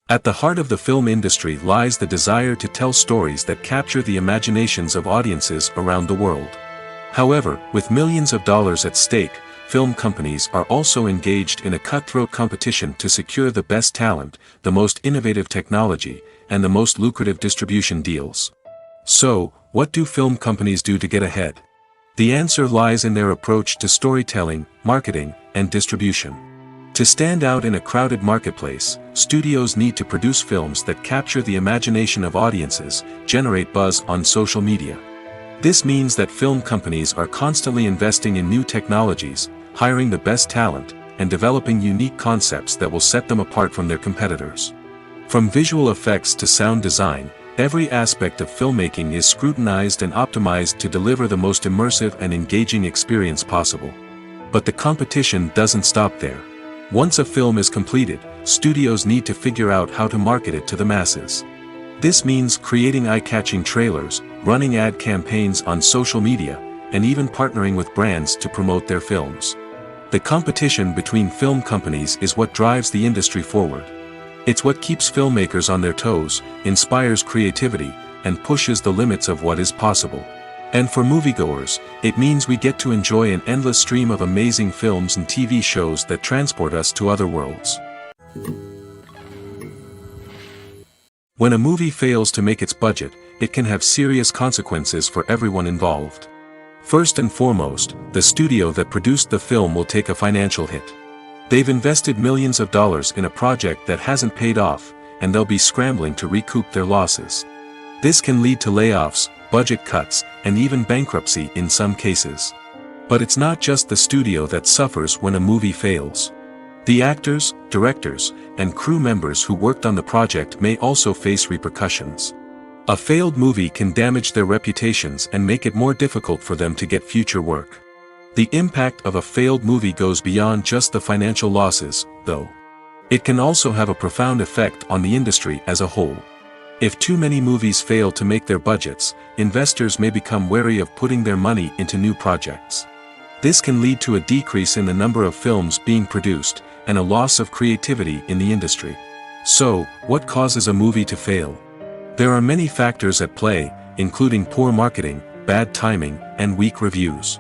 At the heart of the film industry lies the desire to tell stories that capture the imaginations of audiences around the world. However, with millions of dollars at stake, film companies are also engaged in a cutthroat competition to secure the best talent, the most innovative technology, and the most lucrative distribution deals. So, what do film companies do to get ahead? The answer lies in their approach to storytelling, marketing, and distribution. To stand out in a crowded marketplace, studios need to produce films that capture the imagination of audiences, generate buzz on social media. This means that film companies are constantly investing in new technologies, hiring the best talent, and developing unique concepts that will set them apart from their competitors. From visual effects to sound design, every aspect of filmmaking is scrutinized and optimized to deliver the most immersive and engaging experience possible. But the competition doesn't stop there. Once a film is completed, studios need to figure out how to market it to the masses. This means creating eye-catching trailers, running ad campaigns on social media, and even partnering with brands to promote their films. The competition between film companies is what drives the industry forward. It's what keeps filmmakers on their toes, inspires creativity, and pushes the limits of what is possible. And for moviegoers, it means we get to enjoy an endless stream of amazing films and TV shows that transport us to other worlds. When a movie fails to make its budget, it can have serious consequences for everyone involved. First and foremost, the studio that produced the film will take a financial hit. They've invested millions of dollars in a project that hasn't paid off, and they'll be scrambling to recoup their losses. This can lead to layoffs, budget cuts, and even bankruptcy in some cases. But it's not just the studio that suffers when a movie fails. The actors, directors, and crew members who worked on the project may also face repercussions. A failed movie can damage their reputations and make it more difficult for them to get future work. The impact of a failed movie goes beyond just the financial losses, though. It can also have a profound effect on the industry as a whole. If too many movies fail to make their budgets, investors may become wary of putting their money into new projects. This can lead to a decrease in the number of films being produced, and a loss of creativity in the industry. So, what causes a movie to fail? There are many factors at play, including poor marketing, bad timing, and weak reviews.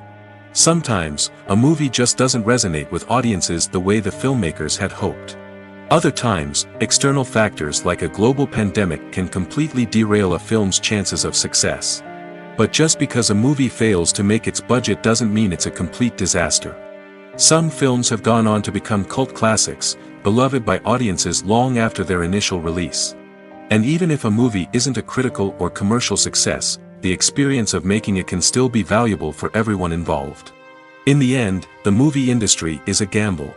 Sometimes, a movie just doesn't resonate with audiences the way the filmmakers had hoped. Other times, external factors like a global pandemic can completely derail a film's chances of success. But just because a movie fails to make its budget doesn't mean it's a complete disaster. Some films have gone on to become cult classics, beloved by audiences long after their initial release. And even if a movie isn't a critical or commercial success, the experience of making it can still be valuable for everyone involved. In the end, the movie industry is a gamble.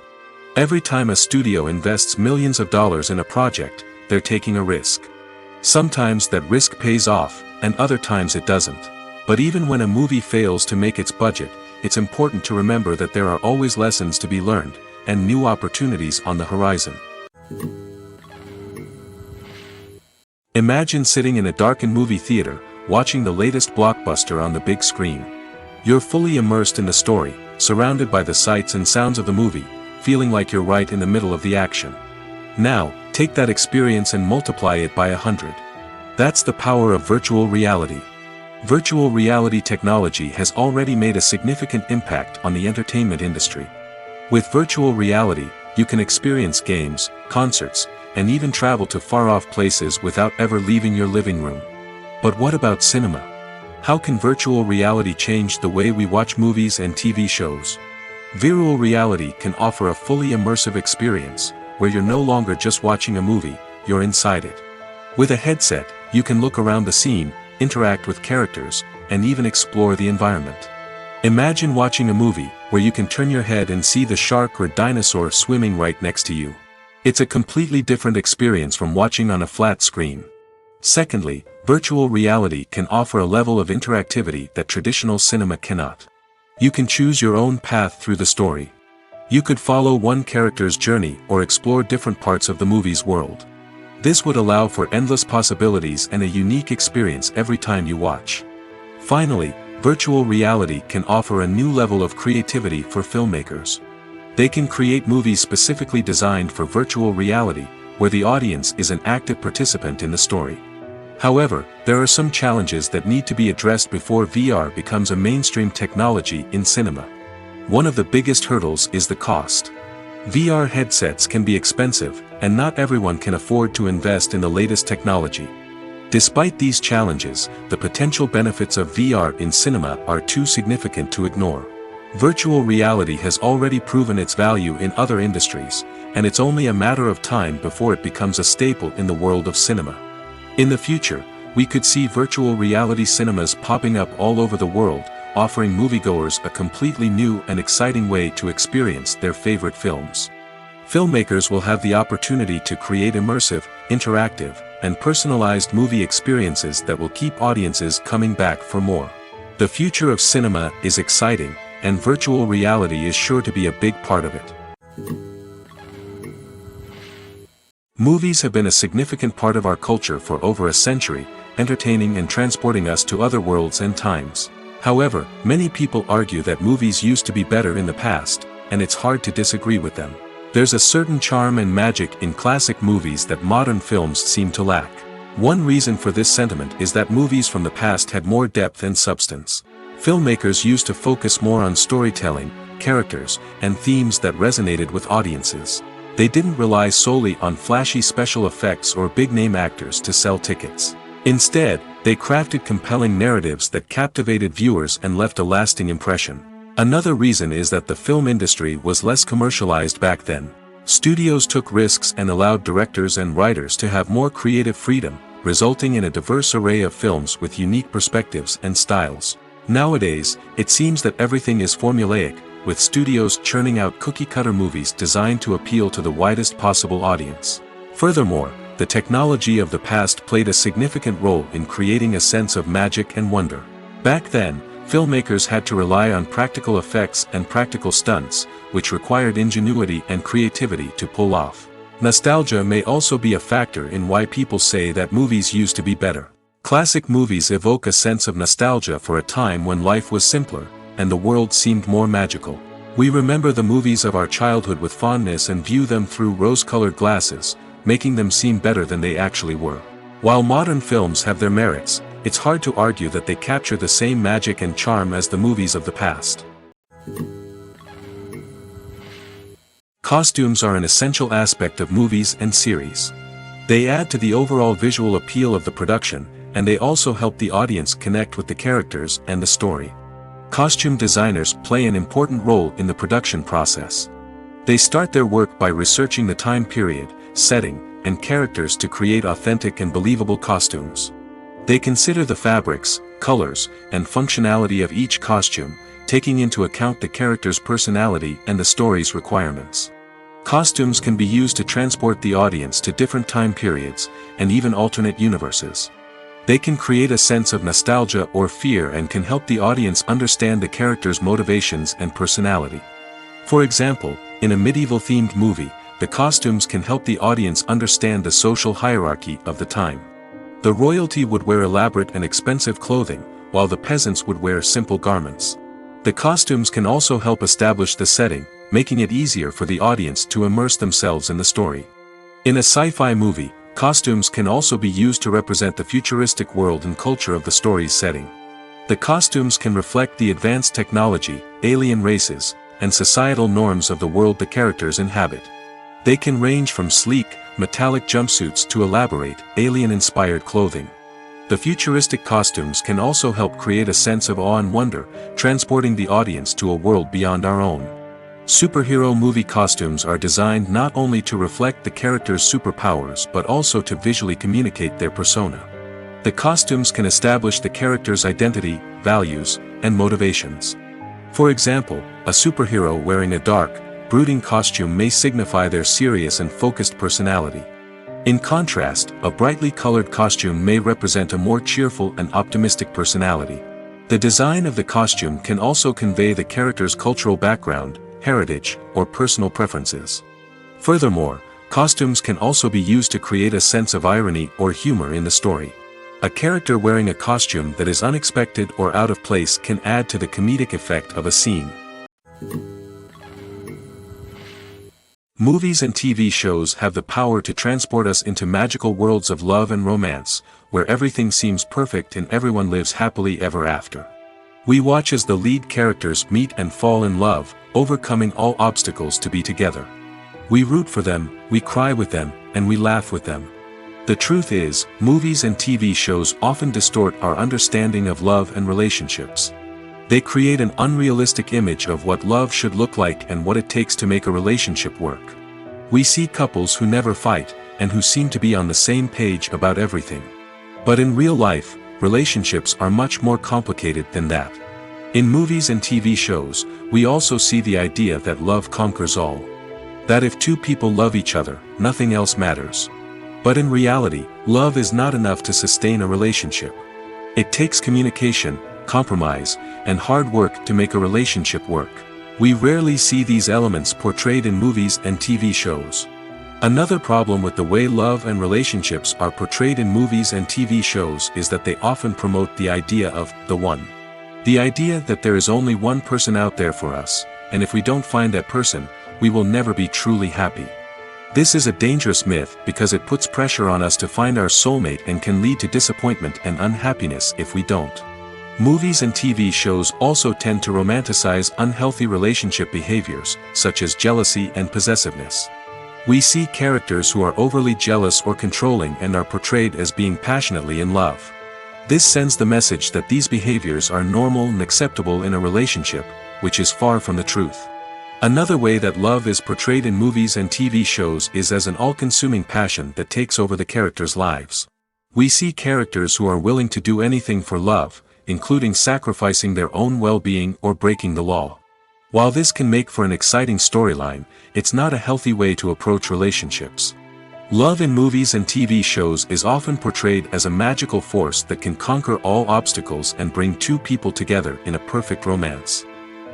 Every time a studio invests millions of dollars in a project, they're taking a risk. Sometimes that risk pays off, and other times it doesn't. But even when a movie fails to make its budget, it's important to remember that there are always lessons to be learned, and new opportunities on the horizon. Imagine sitting in a darkened movie theater, watching the latest blockbuster on the big screen. You're fully immersed in the story, surrounded by the sights and sounds of the movie, feeling like you're right in the middle of the action. Now, take that experience and multiply it by 100. That's the power of virtual reality. Virtual reality technology has already made a significant impact on the entertainment industry. With virtual reality, you can experience games, concerts, and even travel to far-off places without ever leaving your living room. But what about cinema? How can virtual reality change the way we watch movies and TV shows? Virtual reality can offer a fully immersive experience, where you're no longer just watching a movie, you're inside it. With a headset, you can look around the scene, interact with characters, and even explore the environment. Imagine watching a movie, where you can turn your head and see the shark or dinosaur swimming right next to you. It's a completely different experience from watching on a flat screen. Secondly, virtual reality can offer a level of interactivity that traditional cinema cannot. You can choose your own path through the story. You could follow one character's journey or explore different parts of the movie's world. This would allow for endless possibilities and a unique experience every time you watch. Finally, virtual reality can offer a new level of creativity for filmmakers. They can create movies specifically designed for virtual reality, where the audience is an active participant in the story. However, there are some challenges that need to be addressed before VR becomes a mainstream technology in cinema. One of the biggest hurdles is the cost. VR headsets can be expensive, and not everyone can afford to invest in the latest technology. Despite these challenges, the potential benefits of VR in cinema are too significant to ignore. Virtual reality has already proven its value in other industries, and it's only a matter of time before it becomes a staple in the world of cinema. In the future, we could see virtual reality cinemas popping up all over the world, offering moviegoers a completely new and exciting way to experience their favorite films. Filmmakers will have the opportunity to create immersive, interactive, and personalized movie experiences that will keep audiences coming back for more. The future of cinema is exciting, and virtual reality is sure to be a big part of it. Movies have been a significant part of our culture for over a century, entertaining and transporting us to other worlds and times. However, many people argue that movies used to be better in the past, and it's hard to disagree with them. There's a certain charm and magic in classic movies that modern films seem to lack. One reason for this sentiment is that movies from the past had more depth and substance. Filmmakers used to focus more on storytelling, characters, and themes that resonated with audiences. They didn't rely solely on flashy special effects or big-name actors to sell tickets. Instead, they crafted compelling narratives that captivated viewers and left a lasting impression. Another reason is that the film industry was less commercialized back then. Studios took risks and allowed directors and writers to have more creative freedom, resulting in a diverse array of films with unique perspectives and styles. Nowadays, it seems that everything is formulaic, with studios churning out cookie-cutter movies designed to appeal to the widest possible audience. Furthermore, the technology of the past played a significant role in creating a sense of magic and wonder. Back then, filmmakers had to rely on practical effects and practical stunts, which required ingenuity and creativity to pull off. Nostalgia may also be a factor in why people say that movies used to be better. Classic movies evoke a sense of nostalgia for a time when life was simpler, and the world seemed more magical. We remember the movies of our childhood with fondness and view them through rose-colored glasses, making them seem better than they actually were. While modern films have their merits, it's hard to argue that they capture the same magic and charm as the movies of the past. Costumes are an essential aspect of movies and series. They add to the overall visual appeal of the production, and they also help the audience connect with the characters and the story. Costume designers play an important role in the production process. They start their work by researching the time period, setting, and characters to create authentic and believable costumes. They consider the fabrics, colors, and functionality of each costume, taking into account the character's personality and the story's requirements. Costumes can be used to transport the audience to different time periods, and even alternate universes. They can create a sense of nostalgia or fear and can help the audience understand the character's motivations and personality. For example, in a medieval-themed movie, the costumes can help the audience understand the social hierarchy of the time. The royalty would wear elaborate and expensive clothing, while the peasants would wear simple garments. The costumes can also help establish the setting, making it easier for the audience to immerse themselves in the story. In a sci-fi movie, costumes can also be used to represent the futuristic world and culture of the story's setting. The costumes can reflect the advanced technology, alien races, and societal norms of the world the characters inhabit. They can range from sleek, metallic jumpsuits to elaborate, alien-inspired clothing. The futuristic costumes can also help create a sense of awe and wonder, transporting the audience to a world beyond our own. Superhero movie costumes are designed not only to reflect the character's superpowers but also to visually communicate their persona. The costumes can establish the character's identity, values, and motivations. For example, a superhero wearing a dark, brooding costume may signify their serious and focused personality. In contrast, a brightly colored costume may represent a more cheerful and optimistic personality. The design of the costume can also convey the character's cultural background, heritage, or personal preferences. Furthermore, costumes can also be used to create a sense of irony or humor in the story. A character wearing a costume that is unexpected or out of place can add to the comedic effect of a scene. Movies and TV shows have the power to transport us into magical worlds of love and romance, where everything seems perfect and everyone lives happily ever after. We watch as the lead characters meet and fall in love, overcoming all obstacles to be together. We root for them, we cry with them, and we laugh with them. The truth is, movies and TV shows often distort our understanding of love and relationships. They create an unrealistic image of what love should look like and what it takes to make a relationship work. We see couples who never fight, and who seem to be on the same page about everything. But in real life, relationships are much more complicated than that. In movies and TV shows, we also see the idea that love conquers all. That if two people love each other, nothing else matters. But in reality, love is not enough to sustain a relationship. It takes communication, compromise, and hard work to make a relationship work. We rarely see these elements portrayed in movies and TV shows. Another problem with the way love and relationships are portrayed in movies and TV shows is that they often promote the idea of the one. The idea that there is only one person out there for us, and if we don't find that person, we will never be truly happy. This is a dangerous myth because it puts pressure on us to find our soulmate and can lead to disappointment and unhappiness if we don't. Movies and TV shows also tend to romanticize unhealthy relationship behaviors, such as jealousy and possessiveness. We see characters who are overly jealous or controlling and are portrayed as being passionately in love. This sends the message that these behaviors are normal and acceptable in a relationship, which is far from the truth. Another way that love is portrayed in movies and TV shows is as an all-consuming passion that takes over the characters' lives. We see characters who are willing to do anything for love, including sacrificing their own well-being or breaking the law. While this can make for an exciting storyline, it's not a healthy way to approach relationships. Love in movies and TV shows is often portrayed as a magical force that can conquer all obstacles and bring two people together in a perfect romance.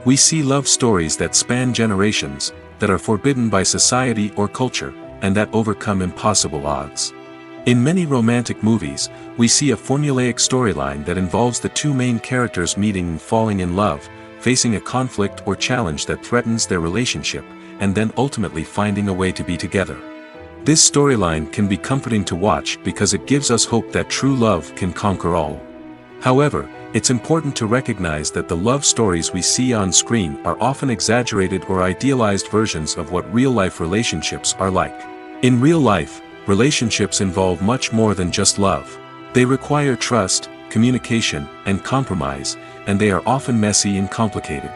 We see love stories that span generations, that are forbidden by society or culture, and that overcome impossible odds. In many romantic movies, we see a formulaic storyline that involves the two main characters meeting and falling in love, facing a conflict or challenge that threatens their relationship, and then ultimately finding a way to be together. This storyline can be comforting to watch because it gives us hope that true love can conquer all. However, it's important to recognize that the love stories we see on screen are often exaggerated or idealized versions of what real-life relationships are like. In real life, relationships involve much more than just love. They require trust, communication, and compromise, and they are often messy and complicated.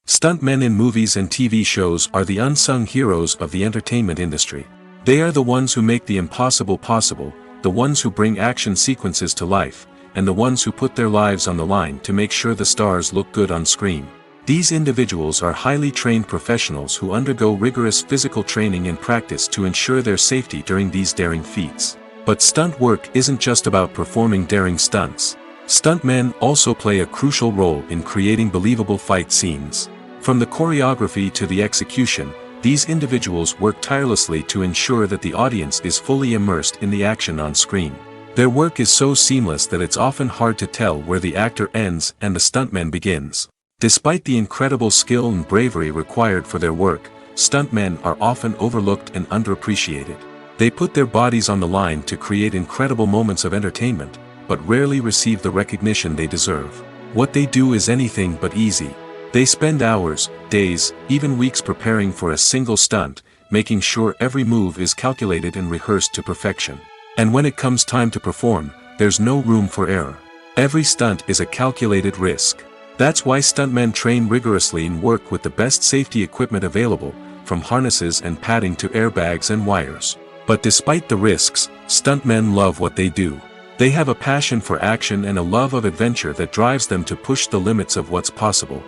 Stuntmen in movies and TV shows are the unsung heroes of the entertainment industry. They are the ones who make the impossible possible, the ones who bring action sequences to life, and the ones who put their lives on the line to make sure the stars look good on screen. These individuals are highly trained professionals who undergo rigorous physical training and practice to ensure their safety during these daring feats. But stunt work isn't just about performing daring stunts. Stuntmen also play a crucial role in creating believable fight scenes. From the choreography to the execution, these individuals work tirelessly to ensure that the audience is fully immersed in the action on screen. Their work is so seamless that it's often hard to tell where the actor ends and the stuntman begins. Despite the incredible skill and bravery required for their work, stuntmen are often overlooked and underappreciated. They put their bodies on the line to create incredible moments of entertainment, but rarely receive the recognition they deserve. What they do is anything but easy. They spend hours, days, even weeks preparing for a single stunt, making sure every move is calculated and rehearsed to perfection. And when it comes time to perform, there's no room for error. Every stunt is a calculated risk. That's why stuntmen train rigorously and work with the best safety equipment available, from harnesses and padding to airbags and wires. But despite the risks, stuntmen love what they do. They have a passion for action and a love of adventure that drives them to push the limits of what's possible.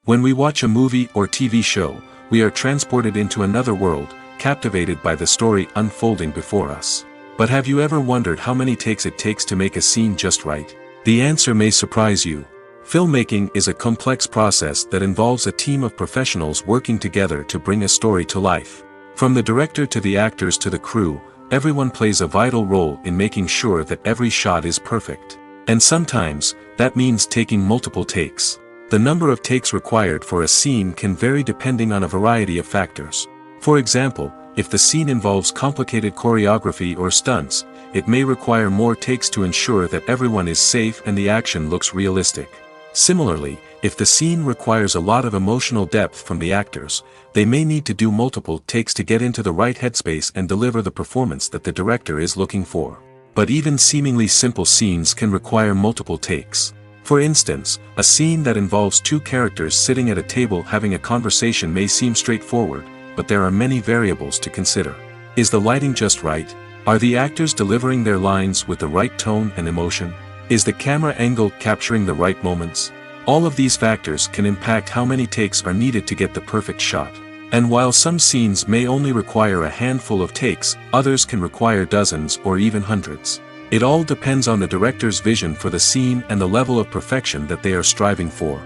When we watch a movie or TV show, we are transported into another world, captivated by the story unfolding before us. But have you ever wondered how many takes it takes to make a scene just right? The answer may surprise you. Filmmaking is a complex process that involves a team of professionals working together to bring a story to life. From the director to the actors to the crew, everyone plays a vital role in making sure that every shot is perfect. And sometimes, that means taking multiple takes. The number of takes required for a scene can vary depending on a variety of factors. For example, if the scene involves complicated choreography or stunts, it may require more takes to ensure that everyone is safe and the action looks realistic. Similarly, if the scene requires a lot of emotional depth from the actors, they may need to do multiple takes to get into the right headspace and deliver the performance that the director is looking for. But even seemingly simple scenes can require multiple takes. For instance, a scene that involves two characters sitting at a table having a conversation may seem straightforward, but there are many variables to consider. Is the lighting just right? Are the actors delivering their lines with the right tone and emotion? Is the camera angle capturing the right moments? All of these factors can impact how many takes are needed to get the perfect shot. And while some scenes may only require a handful of takes, others can require dozens or even hundreds. It all depends on the director's vision for the scene and the level of perfection that they are striving for.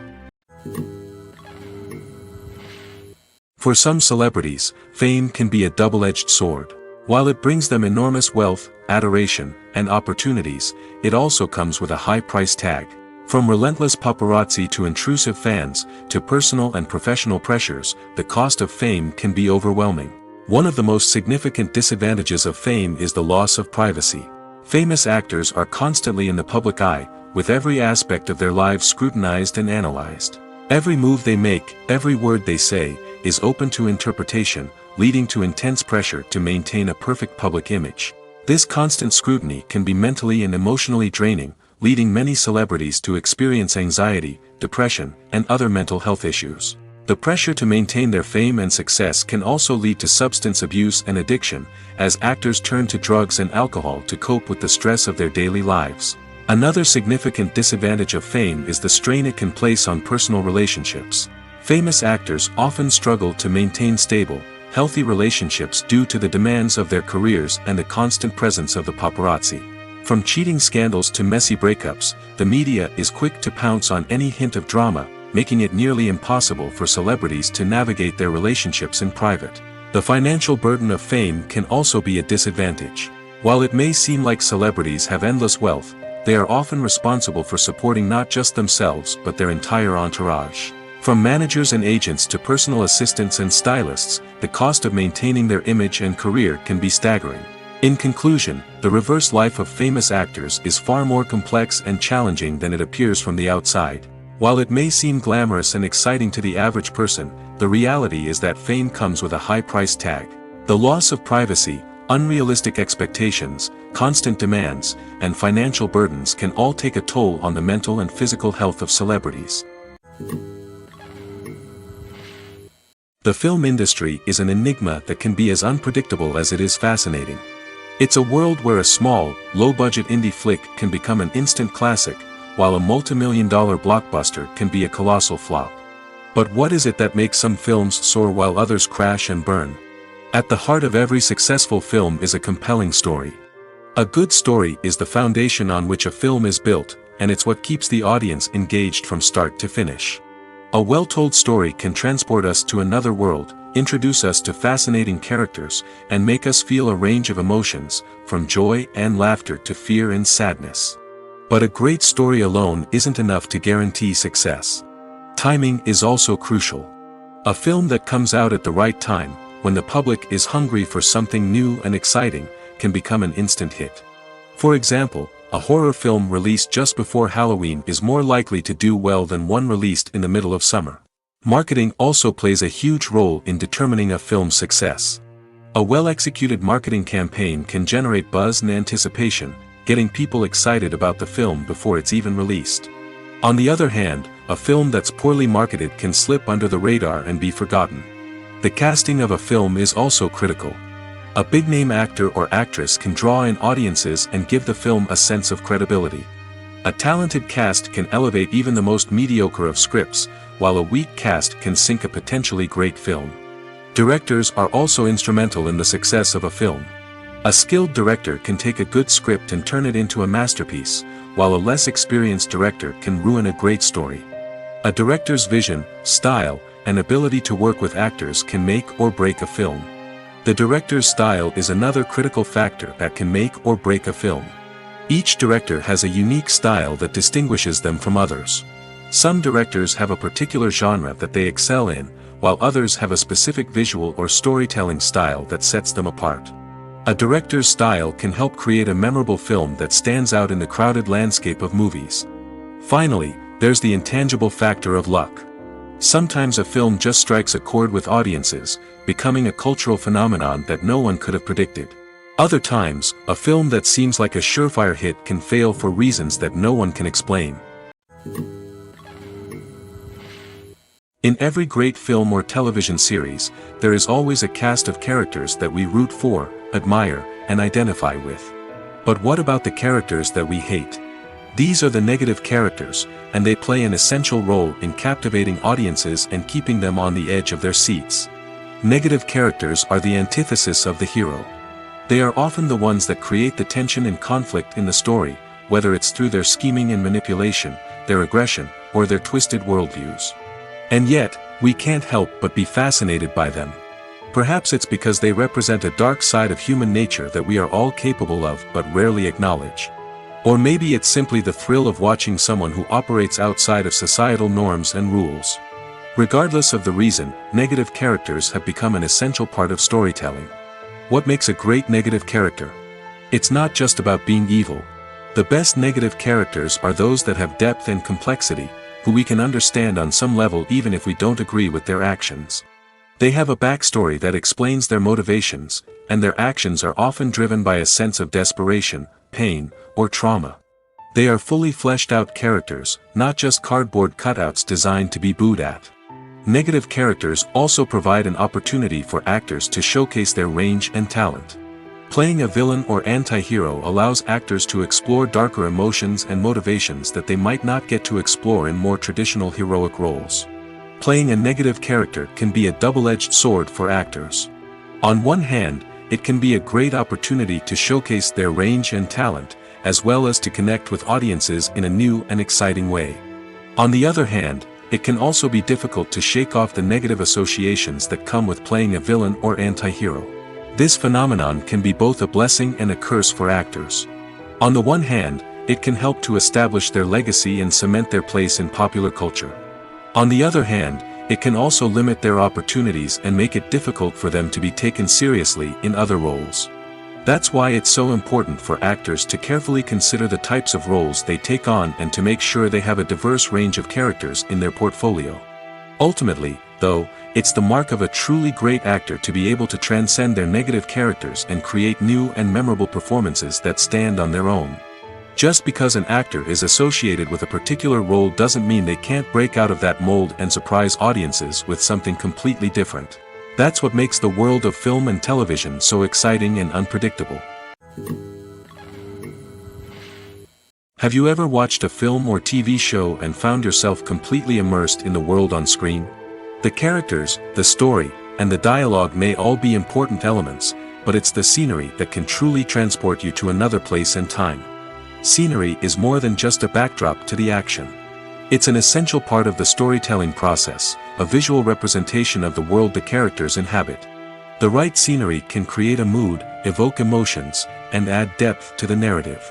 For some celebrities, fame can be a double-edged sword. While it brings them enormous wealth, adoration, and opportunities, it also comes with a high price tag. From relentless paparazzi to intrusive fans, to personal and professional pressures, the cost of fame can be overwhelming. One of the most significant disadvantages of fame is the loss of privacy. Famous actors are constantly in the public eye, with every aspect of their lives scrutinized and analyzed. Every move they make, every word they say, is open to interpretation, leading to intense pressure to maintain a perfect public image. This constant scrutiny can be mentally and emotionally draining, leading many celebrities to experience anxiety, depression, and other mental health issues. The pressure to maintain their fame and success can also lead to substance abuse and addiction, as actors turn to drugs and alcohol to cope with the stress of their daily lives. Another significant disadvantage of fame is the strain it can place on personal relationships. Famous actors often struggle to maintain stable, healthy relationships due to the demands of their careers and the constant presence of the paparazzi. From cheating scandals to messy breakups, the media is quick to pounce on any hint of drama, making it nearly impossible for celebrities to navigate their relationships in private. The financial burden of fame can also be a disadvantage. While it may seem like celebrities have endless wealth, they are often responsible for supporting not just themselves but their entire entourage. From managers and agents to personal assistants and stylists, the cost of maintaining their image and career can be staggering. In conclusion, the reverse life of famous actors is far more complex and challenging than it appears from the outside. While it may seem glamorous and exciting to the average person, the reality is that fame comes with a high price tag. The loss of privacy, unrealistic expectations, constant demands, and financial burdens can all take a toll on the mental and physical health of celebrities. The film industry is an enigma that can be as unpredictable as it is fascinating. It's a world where a small, low-budget indie flick can become an instant classic, while a multi-million-dollar blockbuster can be a colossal flop. But what is it that makes some films soar while others crash and burn? At the heart of every successful film is a compelling story. A good story is the foundation on which a film is built, and it's what keeps the audience engaged from start to finish. A well-told story can transport us to another world, introduce us to fascinating characters, and make us feel a range of emotions, from joy and laughter to fear and sadness. But a great story alone isn't enough to guarantee success. Timing is also crucial. A film that comes out at the right time, when the public is hungry for something new and exciting, can become an instant hit. For example, a horror film released just before Halloween is more likely to do well than one released in the middle of summer. Marketing also plays a huge role in determining a film's success. A well-executed marketing campaign can generate buzz and anticipation, getting people excited about the film before it's even released. On the other hand, a film that's poorly marketed can slip under the radar and be forgotten. The casting of a film is also critical. A big-name actor or actress can draw in audiences and give the film a sense of credibility. A talented cast can elevate even the most mediocre of scripts, while a weak cast can sink a potentially great film. Directors are also instrumental in the success of a film. A skilled director can take a good script and turn it into a masterpiece, while a less experienced director can ruin a great story. A director's vision, style, and ability to work with actors can make or break a film. The director's style is another critical factor that can make or break a film. Each director has a unique style that distinguishes them from others. Some directors have a particular genre that they excel in, while others have a specific visual or storytelling style that sets them apart. A director's style can help create a memorable film that stands out in the crowded landscape of movies. Finally, there's the intangible factor of luck. Sometimes a film just strikes a chord with audiences, becoming a cultural phenomenon that no one could have predicted. Other times, a film that seems like a surefire hit can fail for reasons that no one can explain. In every great film or television series, there is always a cast of characters that we root for, admire, and identify with. But what about the characters that we hate? These are the negative characters, and they play an essential role in captivating audiences and keeping them on the edge of their seats. Negative characters are the antithesis of the hero. They are often the ones that create the tension and conflict in the story, whether it's through their scheming and manipulation, their aggression, or their twisted worldviews. And yet, we can't help but be fascinated by them. Perhaps it's because they represent a dark side of human nature that we are all capable of but rarely acknowledge. Or maybe it's simply the thrill of watching someone who operates outside of societal norms and rules. Regardless of the reason, negative characters have become an essential part of storytelling. What makes a great negative character? It's not just about being evil. The best negative characters are those that have depth and complexity, who we can understand on some level even if we don't agree with their actions. They have a backstory that explains their motivations, and their actions are often driven by a sense of desperation, pain, or trauma. They are fully fleshed out characters, not just cardboard cutouts designed to be booed at. Negative characters also provide an opportunity for actors to showcase their range and talent. Playing a villain or anti-hero allows actors to explore darker emotions and motivations that they might not get to explore in more traditional heroic roles. Playing a negative character can be a double-edged sword for actors. On one hand, it can be a great opportunity to showcase their range and talent, as well as to connect with audiences in a new and exciting way. On the other hand, it can also be difficult to shake off the negative associations that come with playing a villain or anti-hero. This phenomenon can be both a blessing and a curse for actors. On the one hand, it can help to establish their legacy and cement their place in popular culture. On the other hand, it can also limit their opportunities and make it difficult for them to be taken seriously in other roles. That's why it's so important for actors to carefully consider the types of roles they take on and to make sure they have a diverse range of characters in their portfolio. Ultimately, though, it's the mark of a truly great actor to be able to transcend their negative characters and create new and memorable performances that stand on their own. Just because an actor is associated with a particular role doesn't mean they can't break out of that mold and surprise audiences with something completely different. That's what makes the world of film and television so exciting and unpredictable. Have you ever watched a film or TV show and found yourself completely immersed in the world on screen? The characters, the story, and the dialogue may all be important elements, but it's the scenery that can truly transport you to another place and time. Scenery is more than just a backdrop to the action. It's an essential part of the storytelling process, a visual representation of the world the characters inhabit. The right scenery can create a mood, evoke emotions, and add depth to the narrative.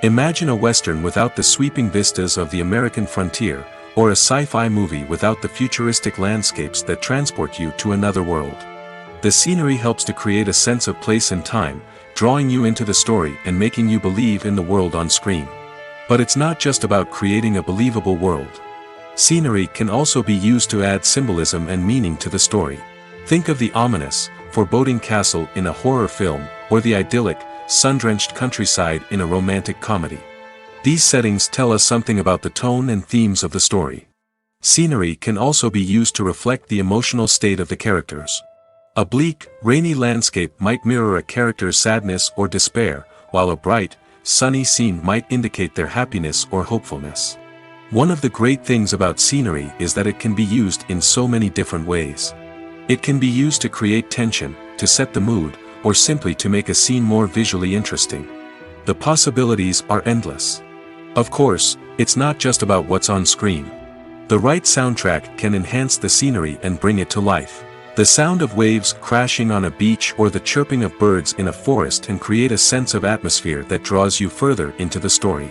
Imagine a Western without the sweeping vistas of the American frontier, or a sci-fi movie without the futuristic landscapes that transport you to another world. The scenery helps to create a sense of place and time, drawing you into the story and making you believe in the world on screen. But it's not just about creating a believable world. Scenery can also be used to add symbolism and meaning to the story. Think of the ominous, foreboding castle in a horror film, or the idyllic, sun-drenched countryside in a romantic comedy. These settings tell us something about the tone and themes of the story. Scenery can also be used to reflect the emotional state of the characters. A bleak, rainy landscape might mirror a character's sadness or despair, while a bright, sunny scene might indicate their happiness or hopefulness. One of the great things about scenery is that it can be used in so many different ways. It can be used to create tension, to set the mood, or simply to make a scene more visually interesting. The possibilities are endless. Of course, it's not just about what's on screen. The right soundtrack can enhance the scenery and bring it to life. The sound of waves crashing on a beach or the chirping of birds in a forest can create a sense of atmosphere that draws you further into the story.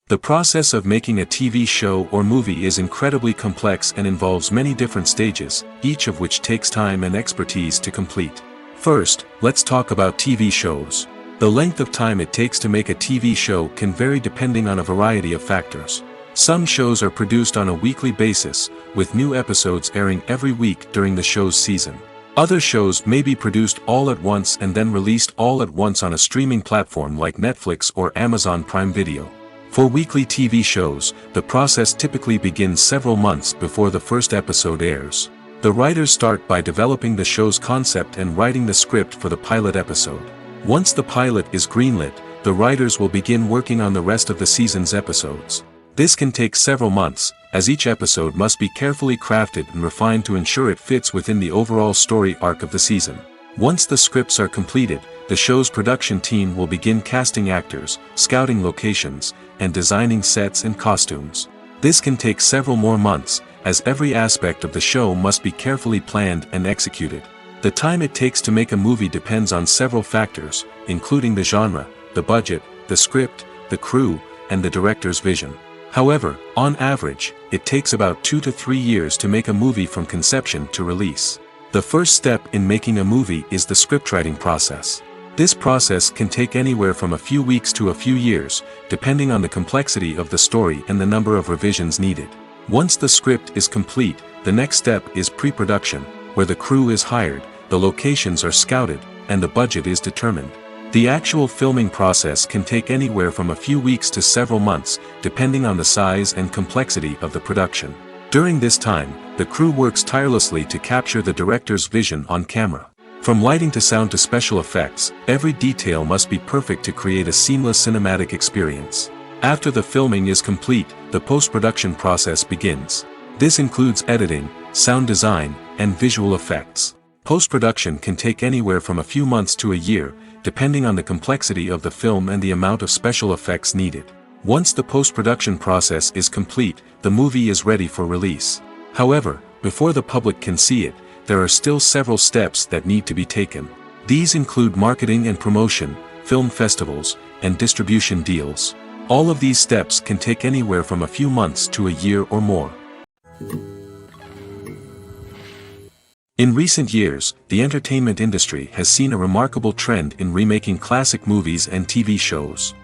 The process of making a TV show or movie is incredibly complex and involves many different stages, each of which takes time and expertise to complete. First, let's talk about TV shows. The length of time it takes to make a TV show can vary depending on a variety of factors. Some shows are produced on a weekly basis, with new episodes airing every week during the show's season. Other shows may be produced all at once and then released all at once on a streaming platform like Netflix or Amazon Prime Video. For weekly TV shows, the process typically begins several months before the first episode airs. The writers start by developing the show's concept and writing the script for the pilot episode. Once the pilot is greenlit, the writers will begin working on the rest of the season's episodes. This can take several months, as each episode must be carefully crafted and refined to ensure it fits within the overall story arc of the season. Once the scripts are completed, the show's production team will begin casting actors, scouting locations, and designing sets and costumes. This can take several more months, as every aspect of the show must be carefully planned and executed. The time it takes to make a movie depends on several factors, including the genre, the budget, the script, the crew, and the director's vision. However, on average, it takes about 2 to 3 years to make a movie from conception to release. The first step in making a movie is the scriptwriting process. This process can take anywhere from a few weeks to a few years, depending on the complexity of the story and the number of revisions needed. Once the script is complete, the next step is pre-production, where the crew is hired, the locations are scouted, and the budget is determined. The actual filming process can take anywhere from a few weeks to several months, depending on the size and complexity of the production. During this time, the crew works tirelessly to capture the director's vision on camera. From lighting to sound to special effects, every detail must be perfect to create a seamless cinematic experience. After the filming is complete, the post-production process begins. This includes editing, sound design, and visual effects. Post-production can take anywhere from a few months to a year, depending on the complexity of the film and the amount of special effects needed. Once the post-production process is complete, the movie is ready for release. However, before the public can see it, there are still several steps that need to be taken. These include marketing and promotion, film festivals, and distribution deals. All of these steps can take anywhere from a few months to a year or more. In recent years, the entertainment industry has seen a remarkable trend in remaking classic movies and TV shows.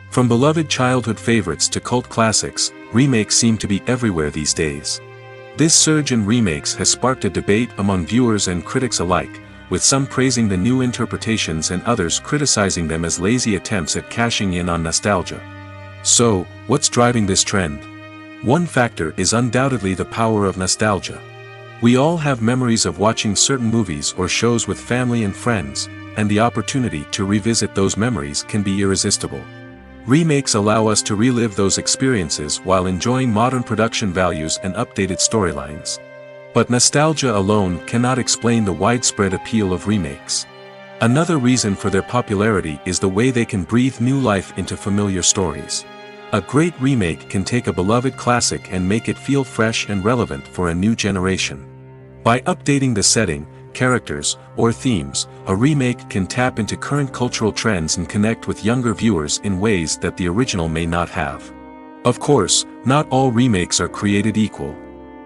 From beloved childhood favorites to cult classics, remakes seem to be everywhere these days. This surge in remakes has sparked a debate among viewers and critics alike, with some praising the new interpretations and others criticizing them as lazy attempts at cashing in on nostalgia. So, what's driving this trend? One factor is undoubtedly the power of nostalgia. We all have memories of watching certain movies or shows with family and friends, and the opportunity to revisit those memories can be irresistible. Remakes allow us to relive those experiences while enjoying modern production values and updated storylines. But nostalgia alone cannot explain the widespread appeal of remakes. Another reason for their popularity is the way they can breathe new life into familiar stories. A great remake can take a beloved classic and make it feel fresh and relevant for a new generation. By updating the setting, characters, or themes, a remake can tap into current cultural trends and connect with younger viewers in ways that the original may not have. Of course, not all remakes are created equal.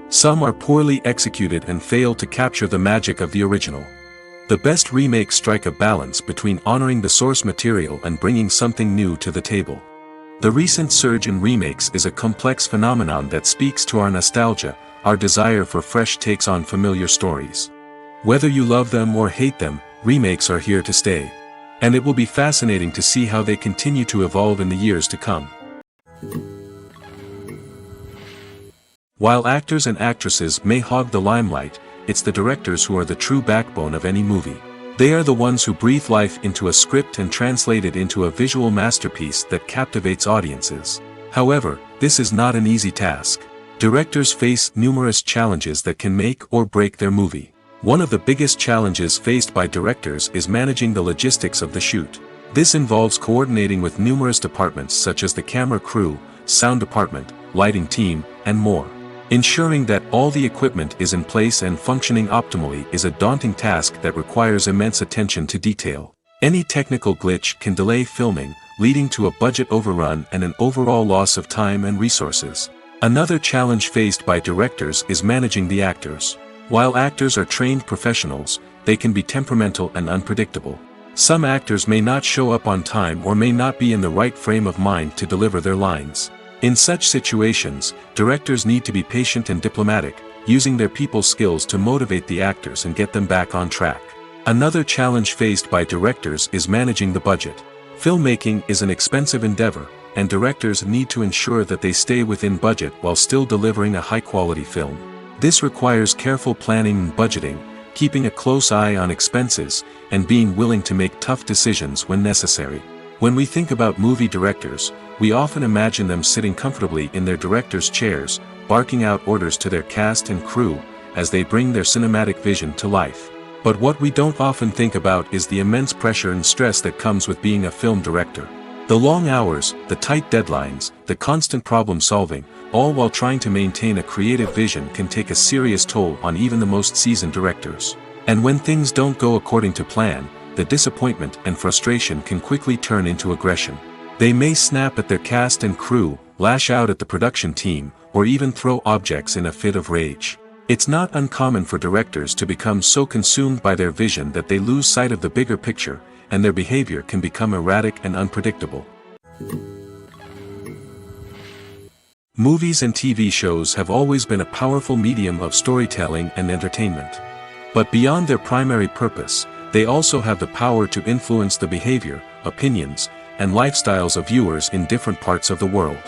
Some are poorly executed and fail to capture the magic of the original. The best remakes strike a balance between honoring the source material and bringing something new to the table. The recent surge in remakes is a complex phenomenon that speaks to our nostalgia, our desire for fresh takes on familiar stories. Whether you love them or hate them, remakes are here to stay. And it will be fascinating to see how they continue to evolve in the years to come. While actors and actresses may hog the limelight, it's the directors who are the true backbone of any movie. They are the ones who breathe life into a script and translate it into a visual masterpiece that captivates audiences. However, this is not an easy task. Directors face numerous challenges that can make or break their movie. One of the biggest challenges faced by directors is managing the logistics of the shoot. This involves coordinating with numerous departments such as the camera crew, sound department, lighting team, and more. Ensuring that all the equipment is in place and functioning optimally is a daunting task that requires immense attention to detail. Any technical glitch can delay filming, leading to a budget overrun and an overall loss of time and resources. Another challenge faced by directors is managing the actors. While actors are trained professionals, they can be temperamental and unpredictable. Some actors may not show up on time or may not be in the right frame of mind to deliver their lines. In such situations, directors need to be patient and diplomatic, using their people skills to motivate the actors and get them back on track. Another challenge faced by directors is managing the budget. Filmmaking is an expensive endeavor, and directors need to ensure that they stay within budget while still delivering a high-quality film. This requires careful planning and budgeting, keeping a close eye on expenses, and being willing to make tough decisions when necessary. When we think about movie directors, we often imagine them sitting comfortably in their director's chairs, barking out orders to their cast and crew, as they bring their cinematic vision to life. But what we don't often think about is the immense pressure and stress that comes with being a film director. The long hours, the tight deadlines, the constant problem solving, all while trying to maintain a creative vision can take a serious toll on even the most seasoned directors. And when things don't go according to plan, the disappointment and frustration can quickly turn into aggression. They may snap at their cast and crew, lash out at the production team, or even throw objects in a fit of rage. It's not uncommon for directors to become so consumed by their vision that they lose sight of the bigger picture, and their behavior can become erratic and unpredictable. Movies and TV shows have always been a powerful medium of storytelling and entertainment. But beyond their primary purpose, they also have the power to influence the behavior, opinions, and lifestyles of viewers in different parts of the world.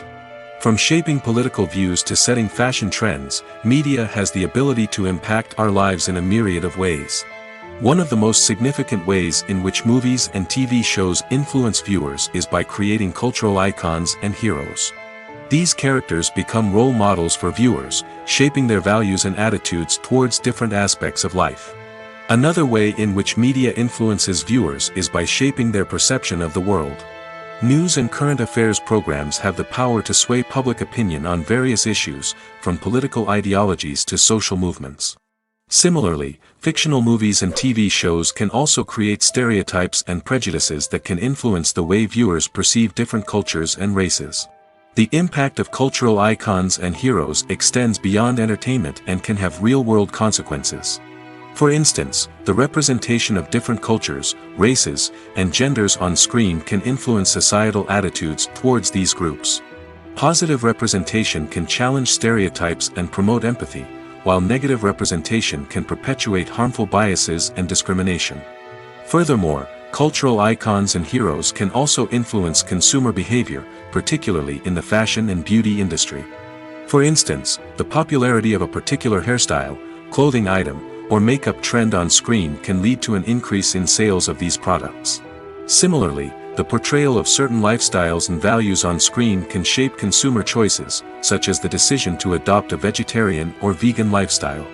From shaping political views to setting fashion trends, media has the ability to impact our lives in a myriad of ways. One of the most significant ways in which movies and TV shows influence viewers is by creating cultural icons and heroes. These characters become role models for viewers, shaping their values and attitudes towards different aspects of life. Another way in which media influences viewers is by shaping their perception of the world. News and current affairs programs have the power to sway public opinion on various issues, from political ideologies to social movements. Similarly, fictional movies and TV shows can also create stereotypes and prejudices that can influence the way viewers perceive different cultures and races. The impact of cultural icons and heroes extends beyond entertainment and can have real-world consequences. For instance, the representation of different cultures, races, and genders on screen can influence societal attitudes towards these groups. Positive representation can challenge stereotypes and promote empathy, while negative representation can perpetuate harmful biases and discrimination. Furthermore, cultural icons and heroes can also influence consumer behavior, particularly in the fashion and beauty industry. For instance, the popularity of a particular hairstyle, clothing item, or makeup trend on screen can lead to an increase in sales of these products. Similarly, the portrayal of certain lifestyles and values on screen can shape consumer choices, such as the decision to adopt a vegetarian or vegan lifestyle.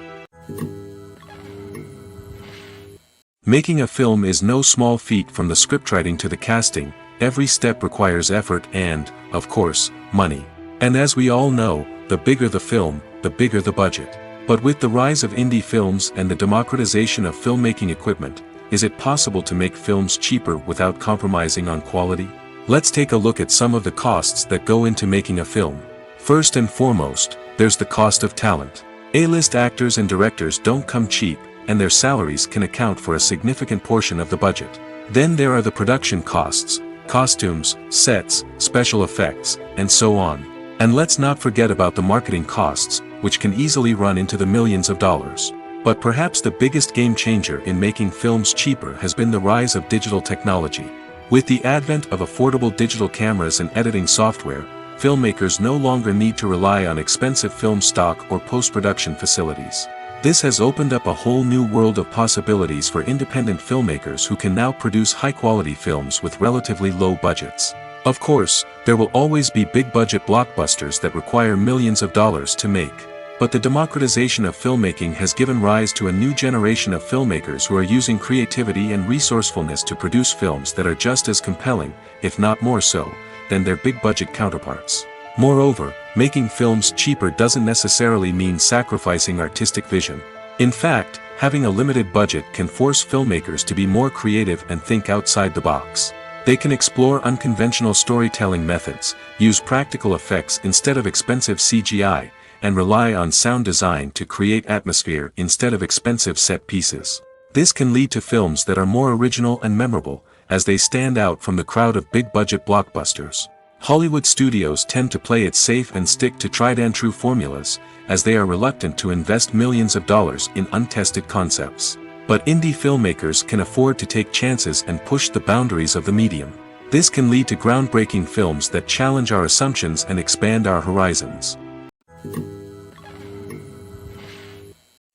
Making a film is no small feat. From the scriptwriting to the casting, every step requires effort and, of course, money. And as we all know, the bigger the film, the bigger the budget. But with the rise of indie films and the democratization of filmmaking equipment, is it possible to make films cheaper without compromising on quality? Let's take a look at some of the costs that go into making a film. First and foremost, there's the cost of talent. A-list actors and directors don't come cheap, and their salaries can account for a significant portion of the budget. Then there are the production costs, costumes, sets, special effects, and so on. And let's not forget about the marketing costs, which can easily run into the millions of dollars. But perhaps the biggest game changer in making films cheaper has been the rise of digital technology. With the advent of affordable digital cameras and editing software, filmmakers no longer need to rely on expensive film stock or post-production facilities. This has opened up a whole new world of possibilities for independent filmmakers who can now produce high-quality films with relatively low budgets. Of course, there will always be big-budget blockbusters that require millions of dollars to make. But the democratization of filmmaking has given rise to a new generation of filmmakers who are using creativity and resourcefulness to produce films that are just as compelling, if not more so, than their big-budget counterparts. Moreover, making films cheaper doesn't necessarily mean sacrificing artistic vision. In fact, having a limited budget can force filmmakers to be more creative and think outside the box. They can explore unconventional storytelling methods, use practical effects instead of expensive CGI, and rely on sound design to create atmosphere instead of expensive set pieces. This can lead to films that are more original and memorable, as they stand out from the crowd of big-budget blockbusters. Hollywood studios tend to play it safe and stick to tried-and-true formulas, as they are reluctant to invest millions of dollars in untested concepts. But indie filmmakers can afford to take chances and push the boundaries of the medium. This can lead to groundbreaking films that challenge our assumptions and expand our horizons.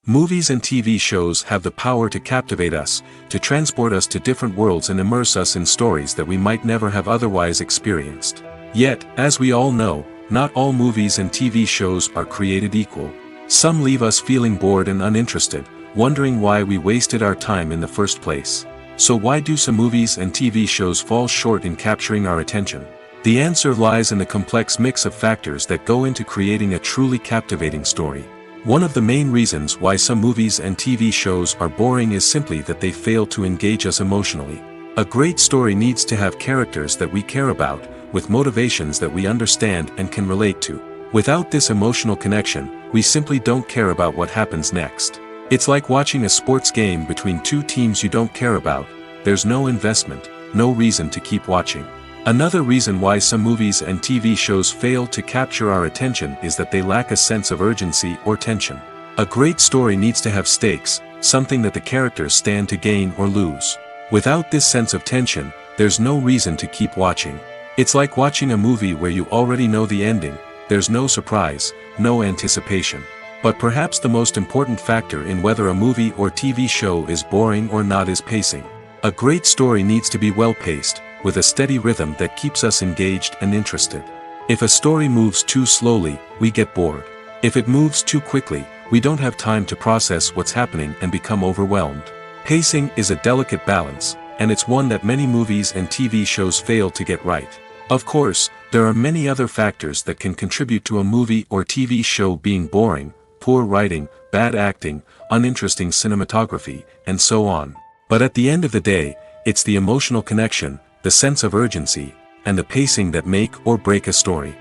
Movies and TV shows have the power to captivate us, to transport us to different worlds and immerse us in stories that we might never have otherwise experienced. Yet, as we all know, not all movies and TV shows are created equal. Some leave us feeling bored and uninterested, wondering why we wasted our time in the first place. So why do some movies and TV shows fall short in capturing our attention? The answer lies in the complex mix of factors that go into creating a truly captivating story. One of the main reasons why some movies and TV shows are boring is simply that they fail to engage us emotionally. A great story needs to have characters that we care about, with motivations that we understand and can relate to. Without this emotional connection, we simply don't care about what happens next. It's like watching a sports game between two teams you don't care about. There's no investment, no reason to keep watching. Another reason why some movies and TV shows fail to capture our attention is that they lack a sense of urgency or tension. A great story needs to have stakes, something that the characters stand to gain or lose. Without this sense of tension, there's no reason to keep watching. It's like watching a movie where you already know the ending. There's no surprise, no anticipation. But perhaps the most important factor in whether a movie or TV show is boring or not is pacing. A great story needs to be well-paced, with a steady rhythm that keeps us engaged and interested. If a story moves too slowly, we get bored. If it moves too quickly, we don't have time to process what's happening and become overwhelmed. Pacing is a delicate balance, and it's one that many movies and TV shows fail to get right. Of course, there are many other factors that can contribute to a movie or TV show being boring: poor writing, bad acting, uninteresting cinematography, and so on. But at the end of the day, it's the emotional connection, the sense of urgency, and the pacing that make or break a story.